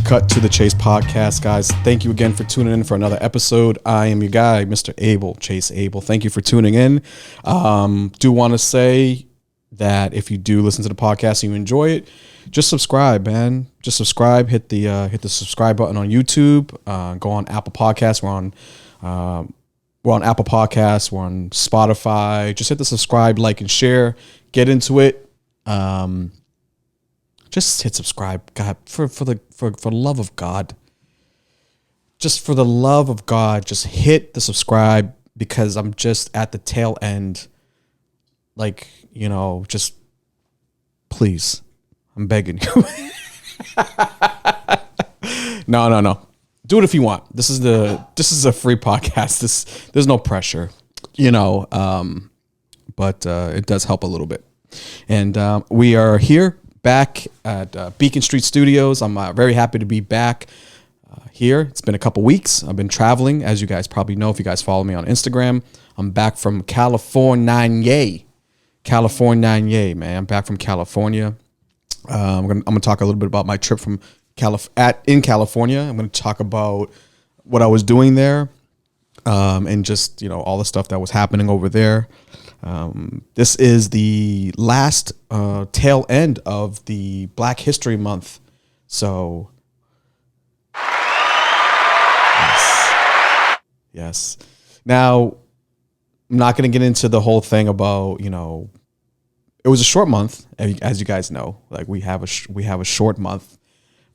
Cut to the Chase podcast, guys. Thank you again for tuning in for another episode. I am your guy, Mr. Abel, Chase Abel. Thank you for tuning in. Do want to say that if you do listen to the podcast and you enjoy it, just subscribe, man. Just subscribe. Hit the subscribe button on YouTube. Go on Apple Podcasts. We're on Apple Podcasts. We're on Spotify. Just hit the subscribe, like, and share. Get into it. Just hit subscribe, God, for the love of God. Just for the love of God, just hit the subscribe, because I'm just at the tail end. Like, just please, I'm begging you. No. Do it if you want. This is a free podcast. There's no pressure, but it does help a little bit. And we are here back at Beacon Street Studios. I'm very happy to be back here. It's been a couple weeks. I've been traveling, as you guys probably know if you guys follow me on Instagram. I'm back from California, man. I'm back from California. I'm gonna talk a little bit about my trip from in California. I'm gonna talk about what I was doing there, and just all the stuff that was happening over there. This is the last tail end of the Black History Month. So, yes. Now, I'm not going to get into the whole thing about, it was a short month, as you guys know. Like, we have a short month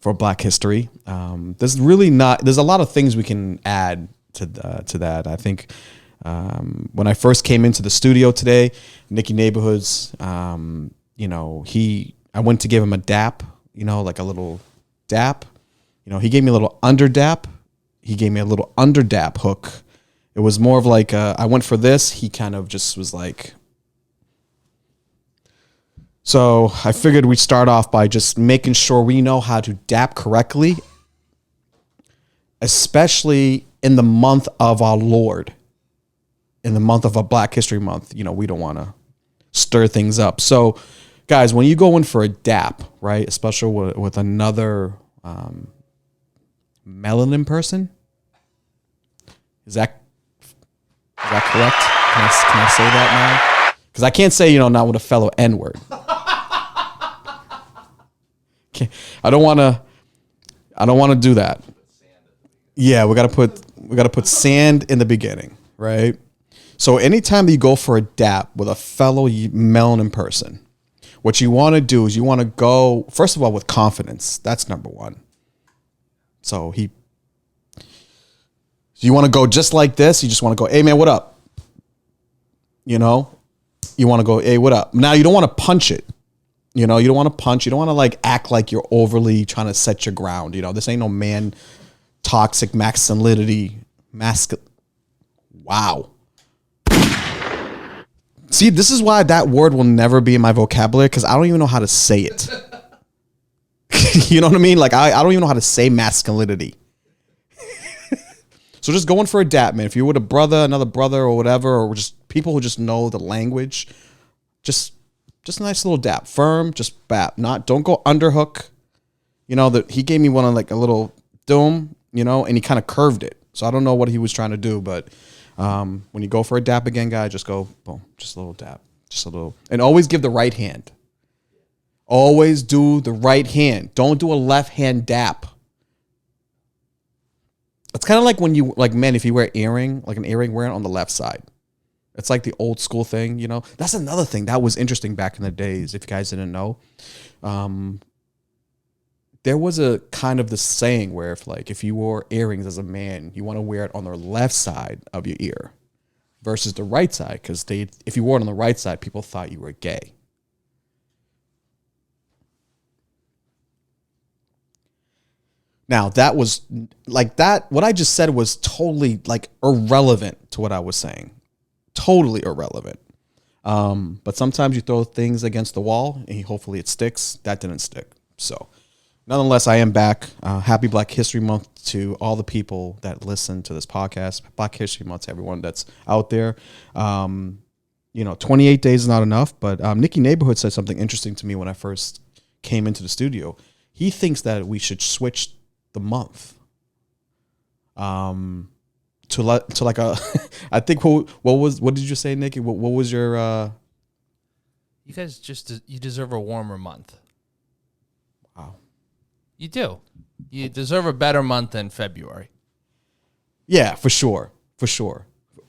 for Black History. There's a lot of things we can add to that. I think when I first came into the studio today, Nicky Neighborhoods, I went to give him a dap, like a little dap. He gave me a little under dap. He gave me a little under dap hook. It was more of like, I went for this. He kind of just was like, so I figured we'd start off by just making sure we know how to dap correctly, especially in the month of our Lord. In the month of a Black History Month, we don't want to stir things up. So, guys, when you go in for a dap, right, especially with another melanin person, is that correct? Can I say that now? Because I can't say, not with a fellow N-word. I don't want to do that. Yeah, we gotta put sand in the beginning, right? So anytime that you go for a dap with a fellow melanin person, what you want to do is you want to go, first of all, with confidence. That's number one. So you want to go just like this. You just want to go, hey, man, what up? You want to go, hey, what up? Now, you don't want to punch it. You don't want to punch. You don't want to act like you're overly trying to set your ground. This ain't no man toxic masculinity. Wow. See, this is why that word will never be in my vocabulary, because I don't even know how to say it. You know what I mean? Like, I don't even know how to say masculinity. So just going for a dap, man. If you're with another brother or whatever, or just people who just know the language, just a nice little dap. Firm, just bap. Don't go underhook. That he gave me one on like a little dome, and he kind of curved it. So I don't know what he was trying to do, but when you go for a dap again, guys, just go boom, just a little dap, just a little, and always give the right hand. Always do the right hand. Don't do a left hand dap. It's kind of like when you men, if you wear an earring, wear it on the left side. It's like the old school thing, That's another thing that was interesting back in the days. If you guys didn't know, there was a kind of the saying where if you wore earrings as a man, you want to wear it on the left side of your ear versus the right side, because if you wore it on the right side, people thought you were gay. Now, that was what I just said was totally irrelevant to what I was saying. Totally irrelevant. But sometimes you throw things against the wall and hopefully it sticks. That didn't stick. So nonetheless, I am back. Happy Black History Month to all the people that listen to this podcast. Black History Month to everyone that's out there. 28 days is not enough, but Nicky Neighborhoods said something interesting to me when I first came into the studio. He thinks that we should switch the month. To like a, I think what did you say, Nicky? What was your? You guys you deserve a warmer month. Wow. You do. You deserve a better month than February. Yeah, for sure.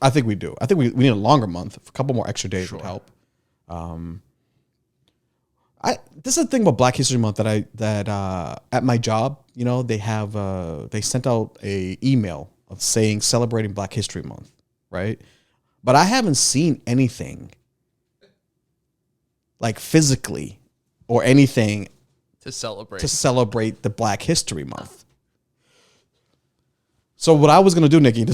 I think we do. I think we need a longer month. A couple more extra days would help. This is the thing about Black History Month that at my job, they sent out a email of saying celebrating Black History Month, right? But I haven't seen anything like physically or anything to celebrate the Black History Month. So what I was gonna do, Nicky,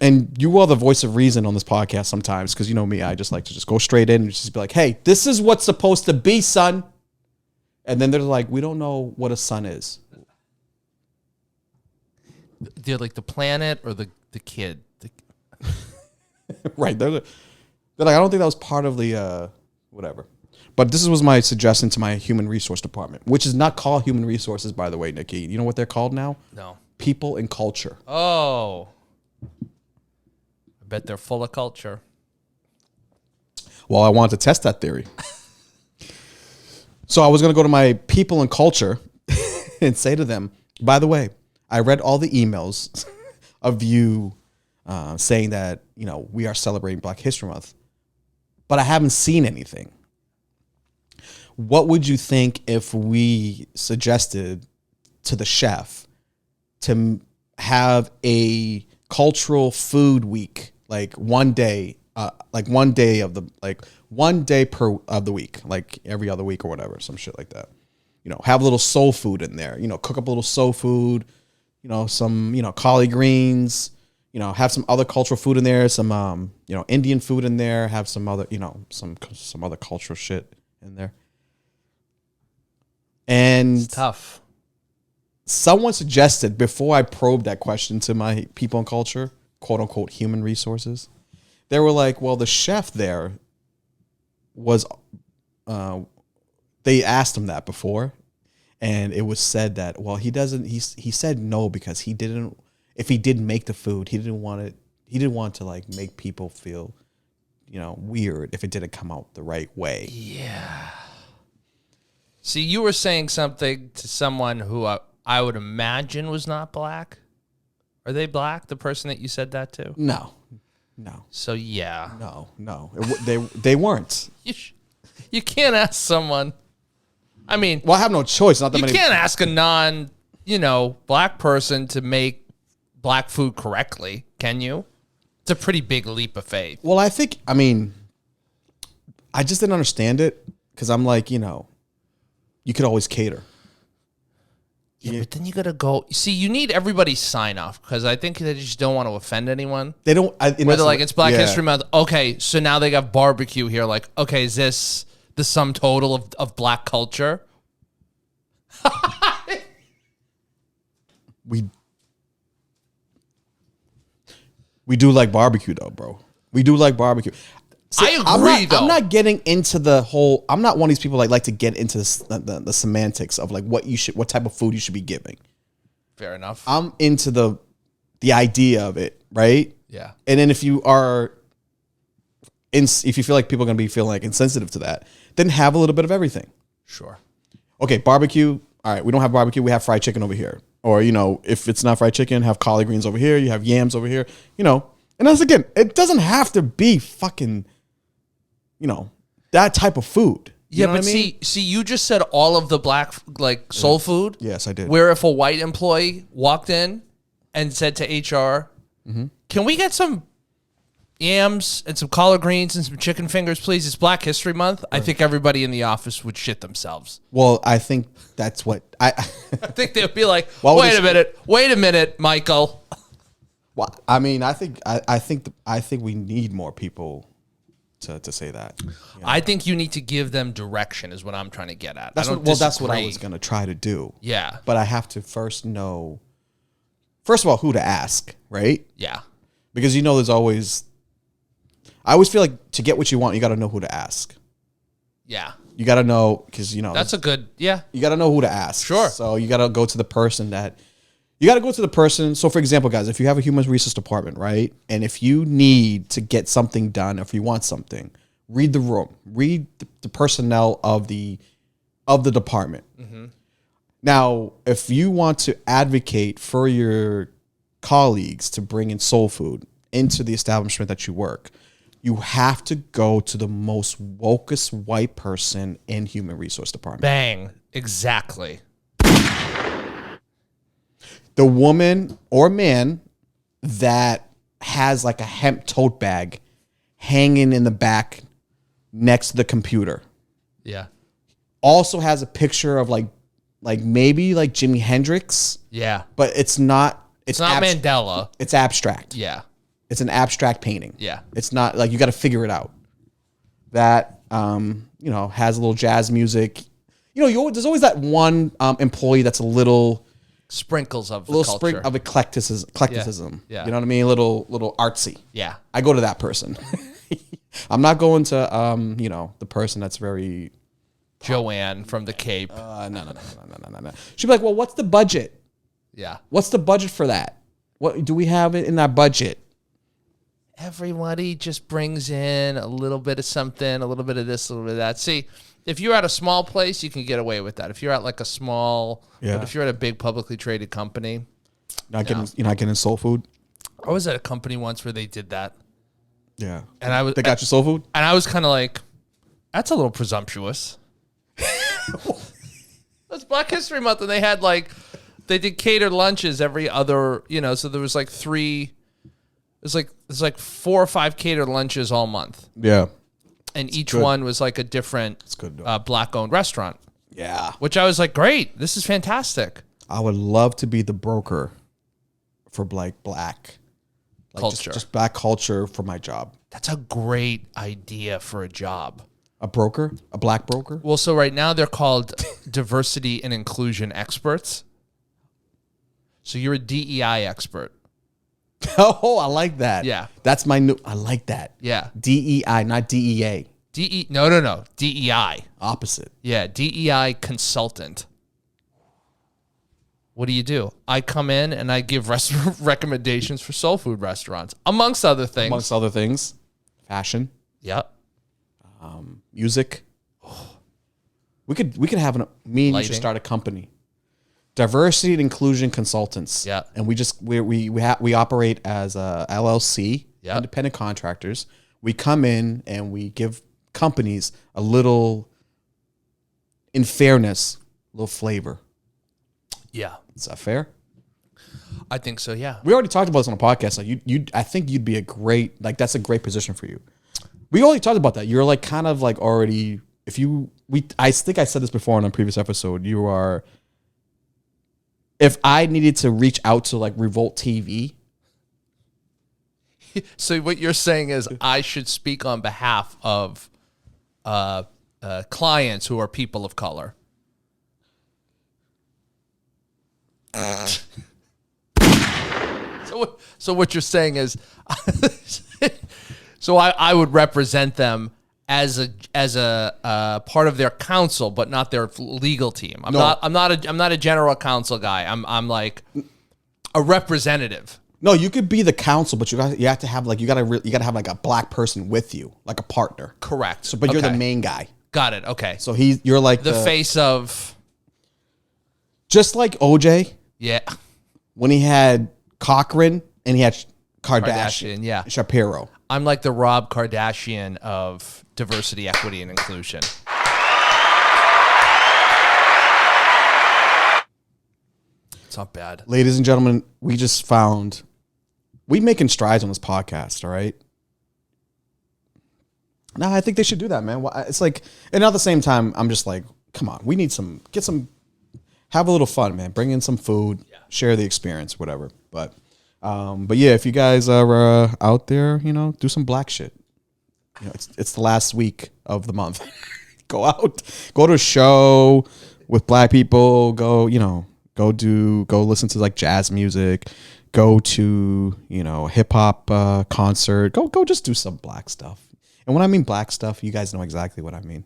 and you are the voice of reason on this podcast sometimes, because you know me, I just like to just go straight in and just be like, hey, this is what's supposed to be, son. And then they're like, we don't know what a sun is. They're like the planet or the kid. Right. They're like, I don't think that was part of the whatever. But this was my suggestion to my human resource department, which is not called human resources, by the way, Nicky. You know what they're called now? No. People and culture. Oh. I bet they're full of culture. Well, I wanted to test that theory. So I was going to go to my people and culture and say to them, by the way, I read all the emails of you saying that, we are celebrating Black History Month, but I haven't seen anything. What would you think if we suggested to the chef to have a cultural food week, like one day of the week, like every other week or whatever, some shit like that. Have a little soul food in there. Cook up a little soul food. Some collard greens. Have some other cultural food in there. Some Indian food in there. Have some other some other cultural shit in there. And it's tough. Someone suggested, before I probed that question to my people and culture, quote unquote human resources, they were like, well, the chef there was, they asked him that before, and it was said that, well, he said no because if he didn't make the food, he didn't want to like make people feel, weird if it didn't come out the right way. Yeah. See, you were saying something to someone who I would imagine was not black. Are they black, the person that you said that to? No. So, yeah. No. They weren't. You can't ask someone. I mean. Well, I have no choice. Not that many. You can't ask a black person to make black food correctly, can you? It's a pretty big leap of faith. Well, I just didn't understand it because I'm like, you could always cater. Yeah, but then you got to go. See, you need everybody's sign off because I think they just don't want to offend anyone. They don't. Where they're like, it's Black History Month. Okay, so now they got barbecue here. Like, okay, is this the sum total of black culture? We do like barbecue though, bro. We do like barbecue. See, I agree, though. I'm not getting into the whole. I'm not one of these people like to get into the semantics of like what type of food you should be giving. Fair enough. I'm into the idea of it, right? Yeah. And then if you feel like people are gonna be feeling like insensitive to that, then have a little bit of everything. Sure. Okay, barbecue. All right, we don't have barbecue. We have fried chicken over here. Or if it's not fried chicken, have collard greens over here. You have yams over here. And that's again, it doesn't have to be fucking. That type of food. Yeah, but I mean? see, you just said all of the black, like, soul food. Yes, I did. Where if a white employee walked in and said to HR, can we get some yams and some collard greens and some chicken fingers, please? It's Black History Month. Right. I think everybody in the office would shit themselves. Well, I think that's what I think they'd be like, wait a minute, Michael. Well, I mean, I think we need more people to say that. I think you need to give them direction is what I'm trying to get at. That's what I was going to try to do. Yeah. But I have to first know, first of all, who to ask, right? Yeah. Because there's always, I always feel like to get what you want, you got to know who to ask. Yeah. You got to know, because, that's a good, yeah. You got to know who to ask. Sure. So you got to go to the person that You got to go to the person. So, for example, guys, if you have a human resource department, right, and if you need to get something done, if you want something, read the room, read the personnel of the department. Mm-hmm. Now, if you want to advocate for your colleagues to bring in soul food into the establishment that you work, you have to go to the most wokest white person in human resource department. Bang. Exactly. The woman or man that has like a hemp tote bag hanging in the back next to the computer. Yeah. Also has a picture of like maybe like Jimi Hendrix. Yeah. But it's not. It's not Mandela. It's abstract. Yeah. It's an abstract painting. Yeah. It's not like you got to figure it out. That has a little jazz music. There's always that one employee that's a little. Sprinkles of a little culture. sprinkle of eclecticism. Yeah. You know what I mean? A little artsy. Yeah. I go to that person. I'm not going to the person that's very Joanne from the Cape. No. She'd be like, well, what's the budget? Yeah. What's the budget for that? What do we have it in our budget? Everybody just brings in a little bit of something, a little bit of this, a little bit of that. See, if you're at a small place, you can get away with that. If you're at like a small, but if you're at a big publicly traded company, you're not getting soul food. I was at a company once where they did that. Yeah, and they got your soul food, and I was kind of like, that's a little presumptuous. It's Black History Month, and they did catered lunches every other, so there was like three. It's like 4 or 5 catered lunches all month. Yeah. And each one was like a different Black-owned restaurant. Yeah. Which I was like, great. This is fantastic. I would love to be the broker for black culture. Just black culture for my job. That's a great idea for a job. A broker? A black broker? Well, so right now they're called diversity and inclusion experts. So you're a DEI expert. Oh, I like that. Yeah. That's my new. I like that. Yeah. DEI, not DEA. No. DEI. Opposite. Yeah. DEI consultant. What do? I come in and I give recommendations for soul food restaurants, amongst other things. Fashion. Yep. Music. We could have me and you should start a company. Diversity and Inclusion Consultants. Yeah. And we operate as a LLC, independent contractors. We come in and we give companies a little, in fairness, a little flavor. Yeah. Is that fair? I think so, yeah. We already talked about this on a podcast. Like I think you'd be that's a great position for you. We already talked about that. You're like kind of like already, I think I said this before in a previous episode. You are, if I needed to reach out to like Revolt TV. So what you're saying is I should speak on behalf of clients who are people of color. So what you're saying is, so I would represent them as a part of their council, but not their legal team. I'm not a general counsel guy. I'm like a representative. No, you could be the counsel, but you have to have like you gotta have like a black person with you, like a partner. Correct. So, but you're the main guy. Got it. Okay. So you're like the face of, just like OJ. Yeah. When he had Cochran and he had Kardashian, yeah. Shapiro. I'm like the Rob Kardashian of diversity, equity, and inclusion. It's not bad. Ladies and gentlemen, we making strides on this podcast, all right? No, I think they should do that, man. It's like, and at the same time, I'm just like, come on, we need have a little fun, man. Bring in some food, share the experience, whatever. But yeah, if you guys are out there, do some black shit. It's the last week of the month. Go out, go to a show with black people. Go listen to like jazz music. Go to a hip hop concert. Go just do some black stuff. And when I mean black stuff, you guys know exactly what I mean.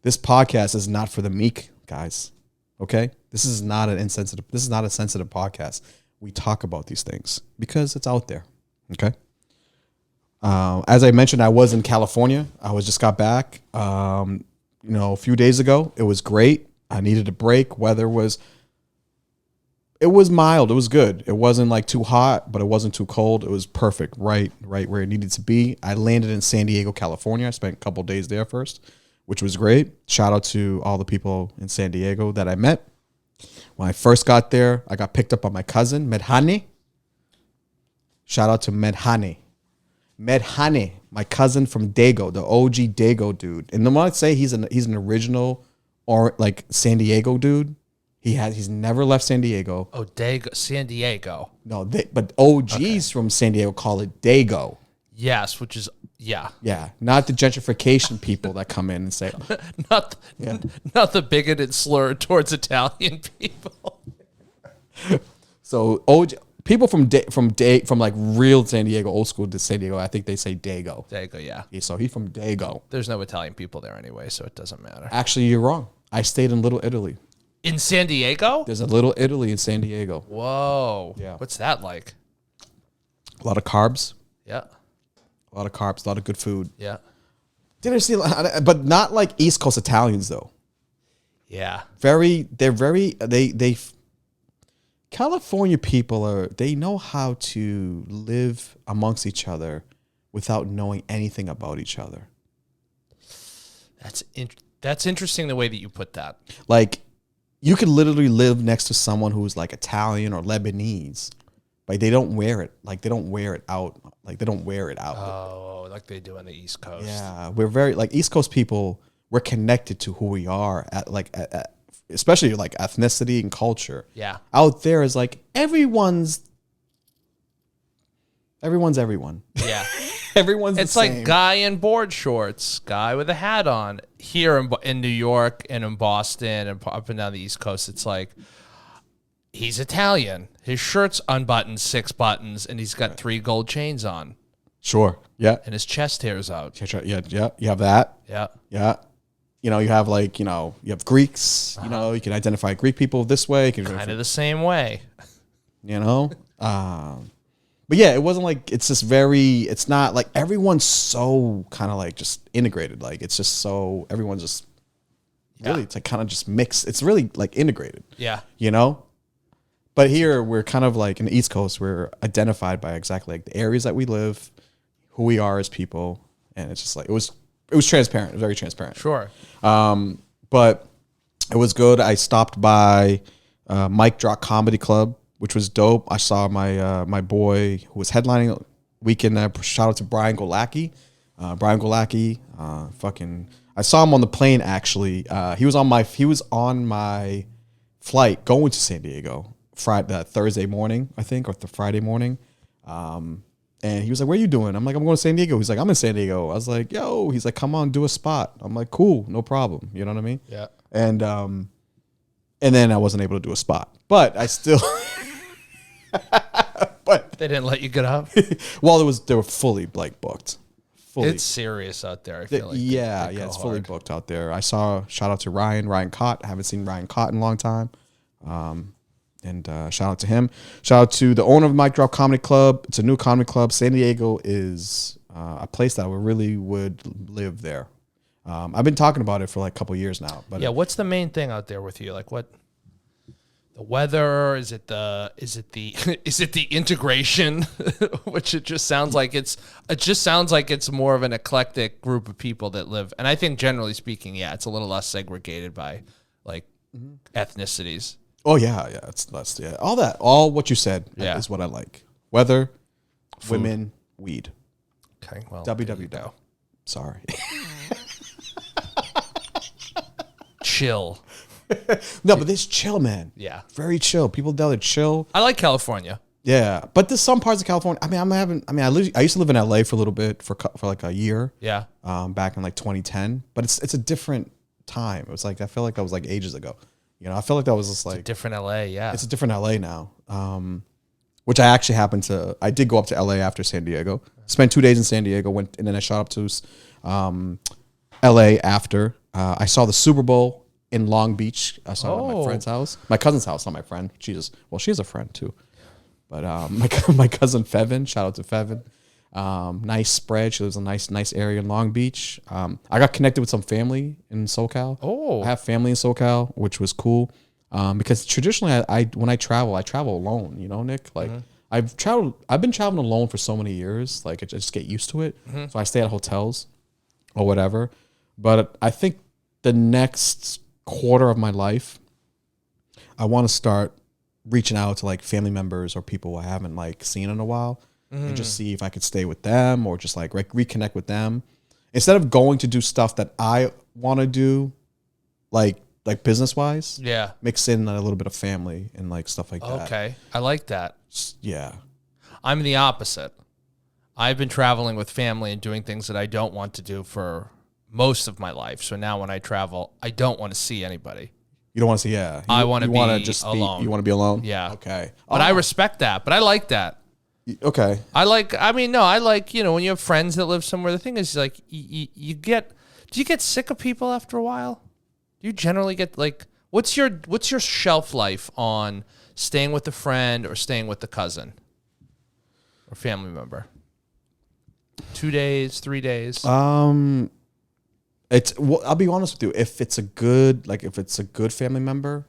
This podcast is not for the meek, guys. Okay? This is not an insensitive. This is not a sensitive podcast. We talk about these things because it's out there. Okay. As I mentioned, I was in California. I just got back. A few days ago. It was great. I needed a break. It was mild. It was good. It wasn't like too hot, but it wasn't too cold. It was perfect, right where it needed to be. I landed in San Diego, California. I spent a couple days there first, which was great. Shout out to all the people in San Diego that I met. When I first got there, I got picked up by my cousin, Medhane. Shout out to Medhane. Medhane, my cousin from Dago, the OG Dago dude. And the one I'd say he's an original or like San Diego dude. He's never left San Diego. Oh, Dago, San Diego. No, but OGs from San Diego call it Dago. Yes, which is yeah. Yeah, not the gentrification people that come in and say not the bigoted slur towards Italian people. So OG people from like real San Diego, old school to San Diego, I think they say Dago. Dago, yeah. So he's from Dago. There's no Italian people there anyway, so it doesn't matter. Actually, you're wrong. I stayed in Little Italy. In San Diego? There's a Little Italy in San Diego. Whoa. Yeah. What's that like? A lot of carbs. Yeah. A lot of carbs. A lot of good food. Yeah. Didn't see, but not like East Coast Italians though. Yeah. California people they know how to live amongst each other without knowing anything about each other. That's interesting the way that you put that. Like, you could literally live next to someone who's like Italian or Lebanese, but they don't wear it. Like, they don't wear it out. Like, they don't wear it out. Oh, like they do on the East Coast. Yeah, we're very like East Coast people. We're connected to who we are especially like ethnicity and culture. Yeah. Out there is like everyone's everyone. Yeah. Everyone's it's the like same. guy in board shorts, guy with a hat on. Here in New York and in Boston and up and down the East Coast, it's like he's Italian. His shirt's unbuttoned 6 buttons, and he's got 3 gold chains on. Sure. Yeah. And his chest hair's out. Yeah. You have that. Yeah. Yeah. You have like, you have Greeks, you can identify Greek people this way. Kind of the same way. But yeah, it wasn't like, it's not like everyone's so kind of like just integrated. Like, it's just so, everyone's just really, it's like kind of just mixed. It's really like integrated. Yeah. But here we're kind of like in the East Coast, we're identified by exactly like the areas that we live, who we are as people. And it's just like, it was transparent. It was very transparent. Sure. But it was good. I stopped by Mike Drop Comedy Club, which was dope. I saw my boy who was headlining weekend. Shout out to Brian Golacki. Brian Golacki, I saw him on the plane actually. He was on my flight going to San Diego Thursday morning, I think, or the Friday morning. And he was like, "Where are you doing?" I'm like, "I'm going to San Diego." He's like, "I'm in San Diego." I was like, "Yo," he's like, "Come on, do a spot." I'm like, "Cool, no problem." You know what I mean? Yeah. And then I wasn't able to do a spot, but I still. But they didn't let you get up. Well, they were fully like booked. It's serious out there. I feel like it's fully booked out there. Shout out to Ryan Cott. I haven't seen Ryan Cott in a long time. And shout out to him. Shout out to the owner of Mike Drop Comedy Club. It's a new comedy club. San Diego is a place that I really would live there. I've been talking about it for like a couple years now. But yeah, what's the main thing out there with you? Like what? The weather? Is it the integration? Which it just sounds like it's more of an eclectic group of people that live. And I think generally speaking, yeah, it's a little less segregated by like ethnicities. Oh yeah, it's less. Yeah, all what you said is what I like. Weather, food. Women, weed. Okay, well, www. Sorry. Chill. No, but it's chill, man. Yeah, very chill. People down there chill. I like California. Yeah, but there's some parts of California. I used to live in LA for a little bit for like a year. Yeah. Back in like 2010, but it's a different time. It was like I feel like that was like ages ago. I feel like that was just like it's a different LA. Yeah, it's a different LA now. Which I actually I did go up to LA after San Diego. Spent 2 days in San Diego, and then I shot up to LA after. I saw the Super Bowl in Long Beach. I saw it at my friend's house, my cousin's house, not my friend. She has a friend too. But my cousin Fevin, shout out to Fevin. Nice spread. She lives in a nice area in Long Beach. I got connected with some family in SoCal. Oh, I have family in SoCal, which was cool. Because traditionally, when I travel alone. You know, Nick. Like I've been traveling alone for so many years. Like I just get used to it. So I stay at hotels or whatever. But I think the next quarter of my life, I want to start reaching out to like family members or people I haven't like seen in a while, and just see if I could stay with them or just like reconnect with them instead of going to do stuff that I want to do, like business wise. Yeah, mix in a little bit of family and like stuff like that. Okay, I like that. Yeah, I'm the opposite. I've been traveling with family and doing things that I don't want to do for most of my life. So now when I travel, I don't want to see anybody. You don't want to see, yeah. I want to be alone. You want to be alone? Yeah. Okay. But I respect that. But I like that. Okay. I like, when you have friends that live somewhere, the thing is like, do you get sick of people after a while? Do you generally get like, what's your shelf life on staying with a friend or staying with the cousin or family member? 2 days, 3 days? I'll be honest with you. If it's a good family member,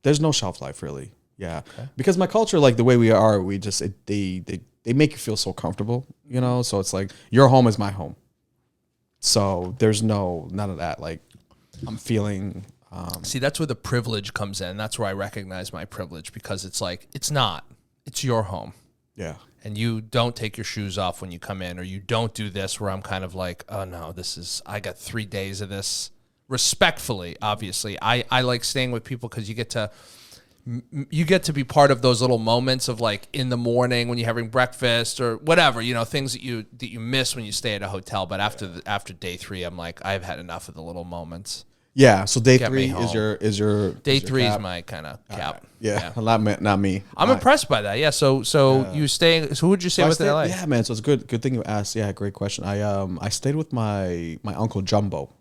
there's no shelf life really. Yeah, okay. Because my culture, like the way we are, they make you feel so comfortable, you know. So it's like your home is my home. So there's none of that. Like I'm feeling. See, that's where the privilege comes in. That's where I recognize my privilege because it's like it's your home. Yeah. And you don't take your shoes off when you come in, or you don't do this where I'm kind of like, oh no, I got 3 days of this. Respectfully, obviously. I like staying with people because you get to be part of those little moments of like in the morning when you're having breakfast or whatever, things that you miss when you stay at a hotel. But after day 3, I'm like, I've had enough of the little moments. Yeah, so day 3 is your day 3 is my kind of cap. Right. Yeah, not me. I'm impressed by that. Yeah, so you staying? So who'd you stay with in LA? Yeah, man. So it's good thing you asked. Yeah, great question. I stayed with my Uncle Jumbo.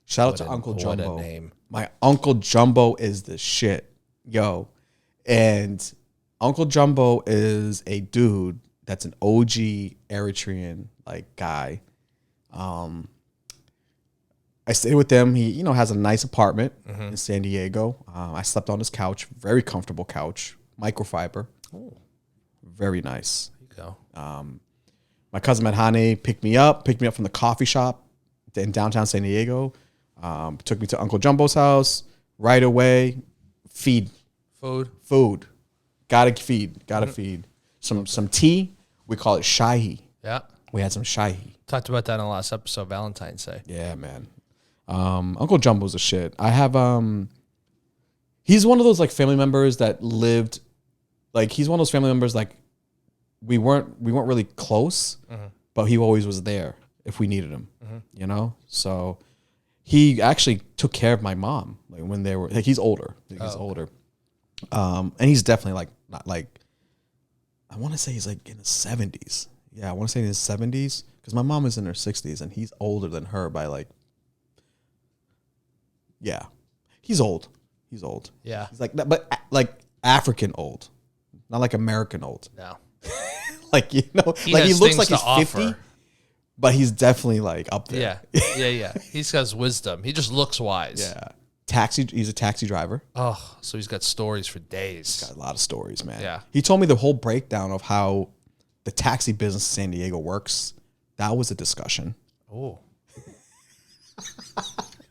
Shout out to Uncle Jumbo. What a name. My Uncle Jumbo is the shit, yo. And Uncle Jumbo is a dude that's an OG Eritrean like guy. I stayed with him. He, has a nice apartment in San Diego. I slept on his couch, very comfortable couch, microfiber. Oh, very nice. There you go. My cousin Medhane picked me up from the coffee shop in downtown San Diego. Took me to Uncle Jumbo's house right away. Food. Gotta feed. Some tea. We call it shahi. Yeah. We had some shahi. Talked about that in the last episode, Valentine's Day. Yeah, man. Uncle Jumbo's a shit. I have he's one of those like family members that lived like he's one of those family members like we weren't really close, but he always was there if we needed him. So he actually took care of my mom like when they were like he's older. Older. And he's definitely like not like I want to say he's like in his 70s. Yeah, I want to say in his 70s because my mom is in her 60s and he's older than her by like. Yeah, he's old. Yeah, he's like that, but like African old, not like American old. No, like he looks like he's 50, but he's definitely like up there. Yeah. He's got his wisdom. He just looks wise. Yeah, he's a taxi driver. Oh, so he's got stories for days. He's got a lot of stories, man. Yeah, he told me the whole breakdown of how the taxi business in San Diego works. That was a discussion. Oh.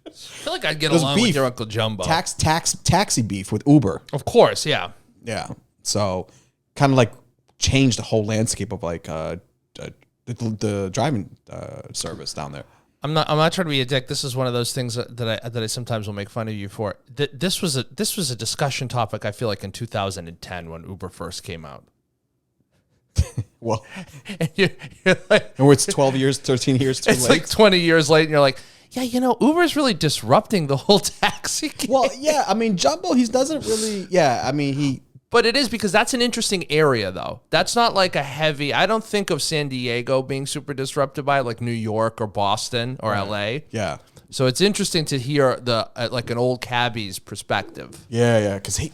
I feel like I'd get along with your Uncle Jumbo. Taxi beef with Uber. Of course, yeah. Yeah. So kind of like changed the whole landscape of like the driving service down there. I'm not trying to be a dick. This is one of those things that I sometimes will make fun of you for. This was a discussion topic I feel like in 2010 when Uber first came out. Well, and you're like, and it's 12 years, 13 years too late. It's like 20 years late, and you're like, yeah, Uber's really disrupting the whole taxi game. Well, yeah, I mean, Jumbo, he doesn't really, yeah, I mean, he... But it is because that's an interesting area, though. That's not like a heavy... I don't think of San Diego being super disrupted by it, like New York or Boston or LA. Yeah. So it's interesting to hear the like an old cabbie's perspective. Yeah, because he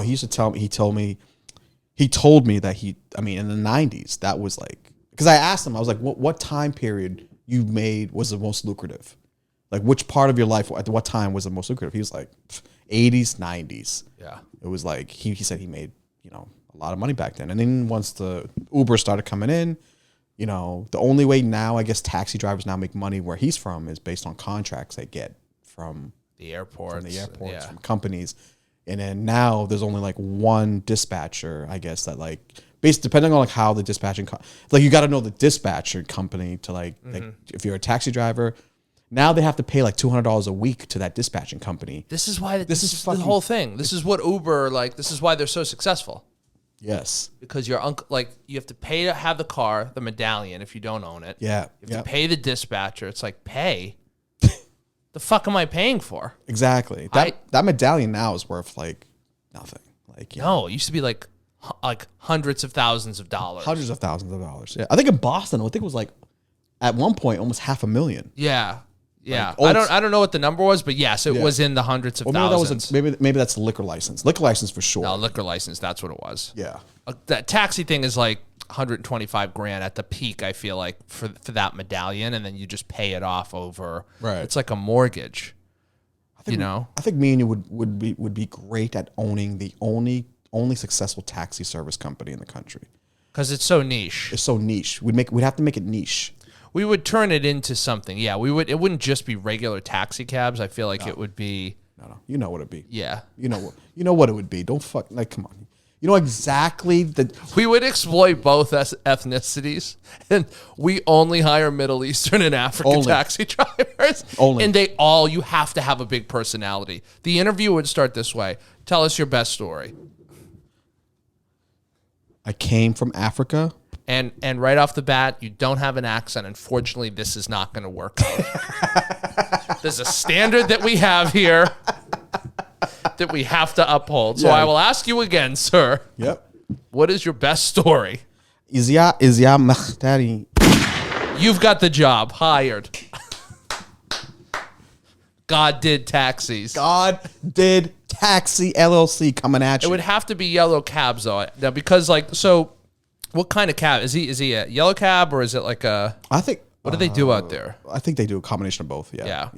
used to tell me, he told me that in the 90s, that was like, because I asked him, I was like, what time period you made was the most lucrative? Like, which part of your life at what time was the most lucrative? He was like 80s, 90s. Yeah. It was like, he said he made, a lot of money back then. And then once the Uber started coming in, the only way now, I guess, taxi drivers now make money where he's from is based on contracts they get from the airports, from companies. And then now there's only like one dispatcher, I guess, that like, based depending on like how the dispatching, like you got to know the dispatcher company to like if you're a taxi driver, now they have to pay like $200 a week to that dispatching company. This is why this is the whole thing. This is what Uber, like, this is why they're so successful. Yes. Because your uncle, like, you have to pay to have the car, the medallion, if you don't own it. Yeah. You have to pay the dispatcher. It's like, pay? The fuck am I paying for? Exactly. That medallion now is worth like nothing. Like, no, it used to be like hundreds of thousands of dollars. Hundreds of thousands of dollars. Yeah. I think in Boston, I think it was like at one point almost $500,000. Yeah. Yeah, Like, I don't know what the number was, but yes, it was in the hundreds of thousands. Maybe that's the liquor license. Liquor license for sure. No, liquor license. That's what it was. Yeah. That taxi thing is like 125 grand at the peak. I feel like for that medallion, and then you just pay it off over. Right. It's like a mortgage. I think me and you would be great at owning the only successful taxi service company in the country. Because it's so niche. It's so niche. We'd have to make it niche. We would turn it into something. Yeah, we would. It wouldn't just be regular taxi cabs. I feel like it would be. No. You know what it'd be. Yeah. You know what it would be. Don't fuck. Like, come on. You know exactly the. We would exploit both ethnicities, and we only hire Middle Eastern and African taxi drivers. Only. And you have to have a big personality. The interview would start this way. Tell us your best story. I came from Africa. And right off the bat, you don't have an accent. Unfortunately, this is not going to work out. There's a standard that we have here that we have to uphold. So I will ask you again, sir. Yep. What is your best story? Izya Makhtari. You've got the job. Hired. God did taxis. God did taxi LLC coming at you. It would have to be yellow cabs, though. Now, because, like, so... What kind of cab? Is he a yellow cab or is it like a... I think... What do they do out there? I think they do a combination of both. Yeah.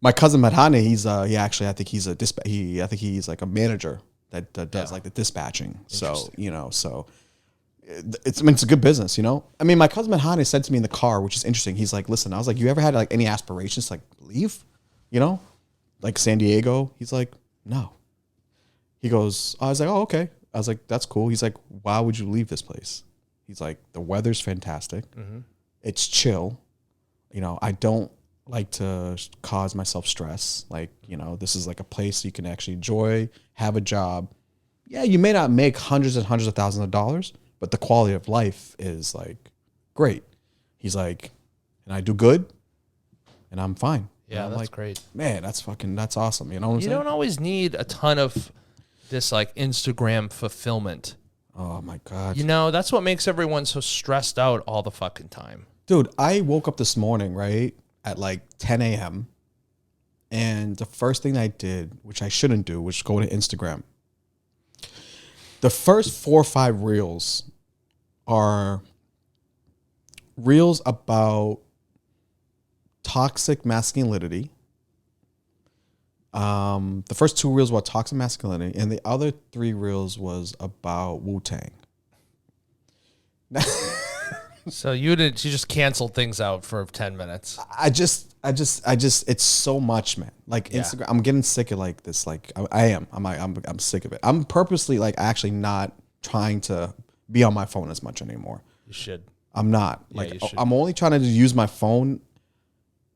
My cousin Madhane, I think he's like a manager that does like the dispatching. So, it's a good business, I mean, my cousin Madhane said to me in the car, which is interesting. He's like, listen, I was like, you ever had like any aspirations to like leave, like San Diego? He's like, no. He goes, I was like, oh, okay. I was like, that's cool. He's like, why would you leave this place? He's like, the weather's fantastic. Mm-hmm. It's chill. I don't like to cause myself stress. Like, this is like a place you can actually enjoy, have a job. Yeah, you may not make hundreds and hundreds of thousands of dollars, but the quality of life is like great. He's like, and I do good and I'm fine. Yeah, that's like, great. Man, that's awesome. You know what I'm saying? You don't always need a ton of this like Instagram fulfillment. Oh my God. That's what makes everyone so stressed out all the fucking time. Dude, I woke up this morning, right, at like 10 a.m. And the first thing I did, which I shouldn't do, was go to Instagram. The first 4 or 5 reels are reels about toxic masculinity. The first 2 reels were toxic masculinity, and the other 3 reels was about Wu-Tang. So you just canceled things out for 10 minutes. I just, it's so much, man. Like Instagram, I'm getting sick of like this. Like I'm sick of it. I'm purposely like actually not trying to be on my phone as much anymore. You should. I'm not. Like I'm only trying to use my phone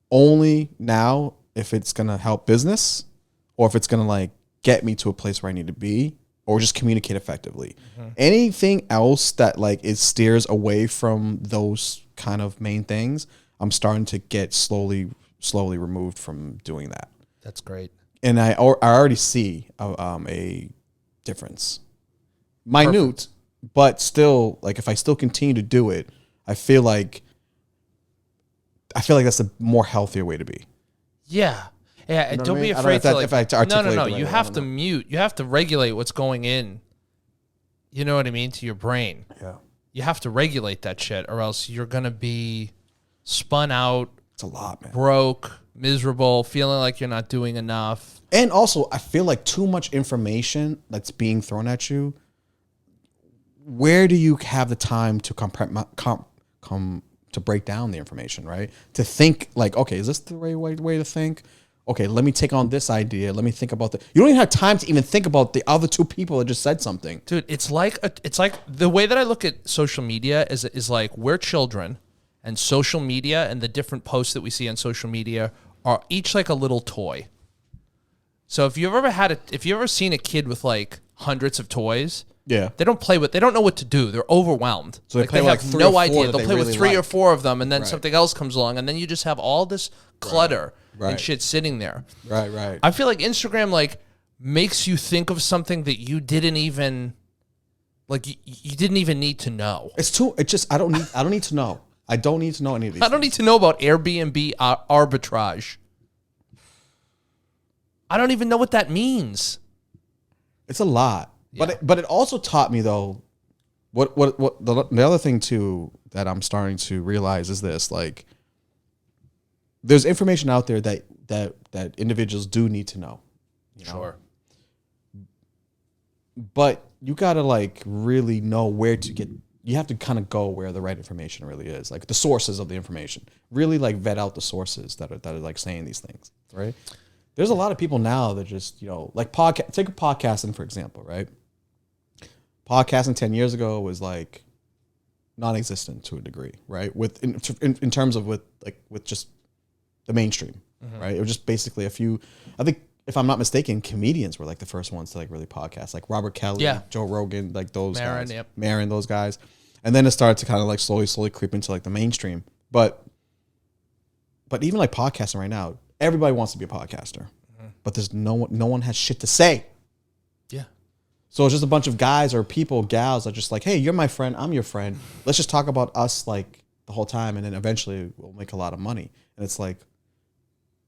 only now if it's gonna help business. Or if it's going to like get me to a place where I need to be or just communicate effectively. Mm-hmm. Anything else that like it steers away from those kind of main things, I'm starting to get slowly removed from doing that. That's great. And I already see a difference. Minute, but still, like if I still continue to do it, I feel like I feel like that's a more healthier way to be. Yeah. Yeah, know what don't I be mean? I don't know afraid if that- to like. if I articulate No, it the right You way, I have don't to know. mute. You have to regulate what's going in. You know what I mean, to your brain. Yeah. You have to regulate that shit, or else you're gonna be spun out, It's a lot, man. broke, miserable, feeling like you're not doing enough. And also, I feel like too much information that's being thrown at you. Where do you have the time to to break down the information, right? To think like, okay, is this the right way to think? Okay, let me take on this idea. Let me think about the. You don't even have time to even think about the other two people that just said something. Dude, it's like the way that I look at social media is like we're children, and social media and the different posts that we see on social media are each like a little toy. So if you've ever seen a kid with like hundreds of toys, Yeah. they don't know what to do. They're overwhelmed. So they play with, like, three or four that They'll they play with really 3 or like. 4 of them, and then Right. something else comes along, and then you just have all this clutter and Right. shit sitting there. Right. I feel like Instagram like makes you think of something that you didn't even like. You didn't even need to know. It's too. It just. I don't need to know. I don't need to know any of these. I don't need to know about Airbnb arbitrage. I don't even know what that means. It's a lot. Yeah. But it also taught me though. What the other thing too that I'm starting to realize is this, like, there's information out there that individuals do need to know. You know? Sure. But you gotta like really know where to get. You have to kind of go where the right information really is, like the sources of the information. Really like vet out the sources that are like saying these things, right? There's a lot of people now that just, like podcast. Take a podcasting for example, right? Podcasting 10 years ago was like non-existent to a degree, right? In terms of with just the mainstream, right? It was just basically a few. I think if I'm not mistaken, comedians were like the first ones to like really podcast, like Robert Kelly, Yeah. Joe Rogan, like those Maron, guys, yep. Maron, those guys, and then it started to kind of like slowly creep into like the mainstream. But even like podcasting right now, everybody wants to be a podcaster, but there's no one has shit to say. Yeah. So it's just a bunch of guys or people, gals that are just like, hey, you're my friend, I'm your friend. Let's just talk about us like the whole time, and then eventually we'll make a lot of money. And it's like,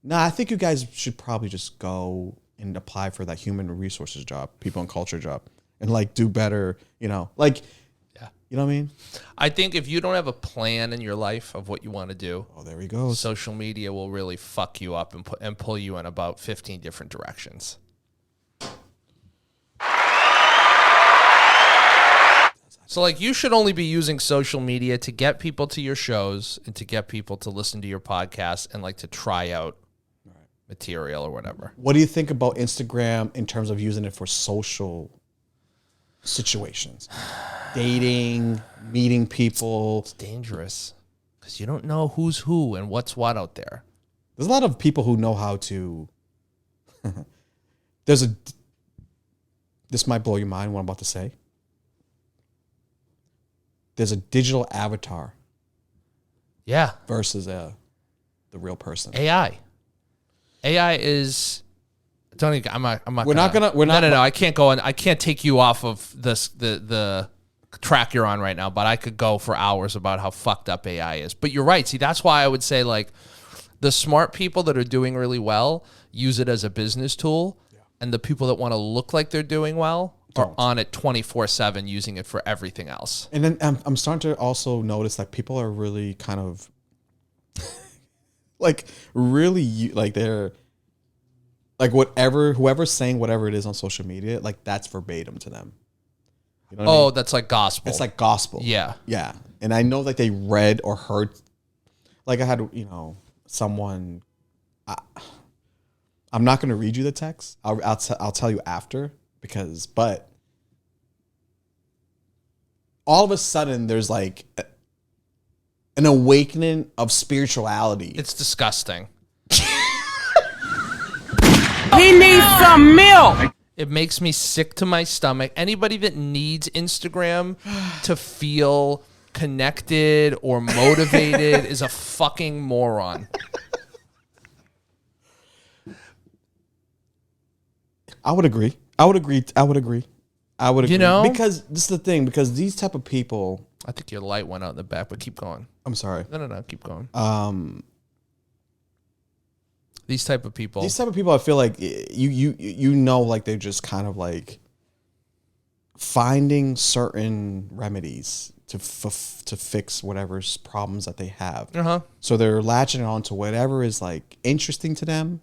nah, I think you guys should probably just go and apply for that human resources job, people and culture job, and like do better, like, Yeah. you know what I mean? I think if you don't have a plan in your life of what you want to do, Oh, there he goes. social media will really fuck you up and pull you in about 15 different directions. So like you should only be using social media to get people to your shows and to get people to listen to your podcast and like to try out material or whatever. What do you think about Instagram in terms of using it for social situations? Dating, meeting people. It's dangerous because you don't know who's who and what's what out there. There's a lot of people who know how to. This might blow your mind what I'm about to say. There's a digital avatar Yeah. versus the real person. AI is. Don't even, I'm not. We're not gonna. No. I can't go on. I can't take you off of this the track you're on right now. But I could go for hours about how fucked up AI is. But you're right. See, that's why I would say like the smart people that are doing really well use it as a business tool, and the people that want to look like they're doing well are on it 24/7 using it for everything else. And then I'm starting to also notice that people are really kind of like really like they're like whoever's saying whatever it is on social media, like that's verbatim to them. You know what I mean? That's like gospel. It's like gospel. Yeah. Yeah. And I know like they read or heard, like I had, someone, I'm not going to read you the text. I'll tell you after but all of a sudden there's like an awakening of spirituality. It's disgusting. He needs some milk. It makes me sick to my stomach. Anybody that needs Instagram to feel connected or motivated is a fucking moron. I would agree. You know? Because this is the thing, because these type of people, I think your light went out in the back, but keep going. I'm sorry. No, keep going. These type of people. These type of people, I feel like you know, like they're just kind of like finding certain remedies to fix whatever's problems that they have. So they're latching on to whatever is like interesting to them,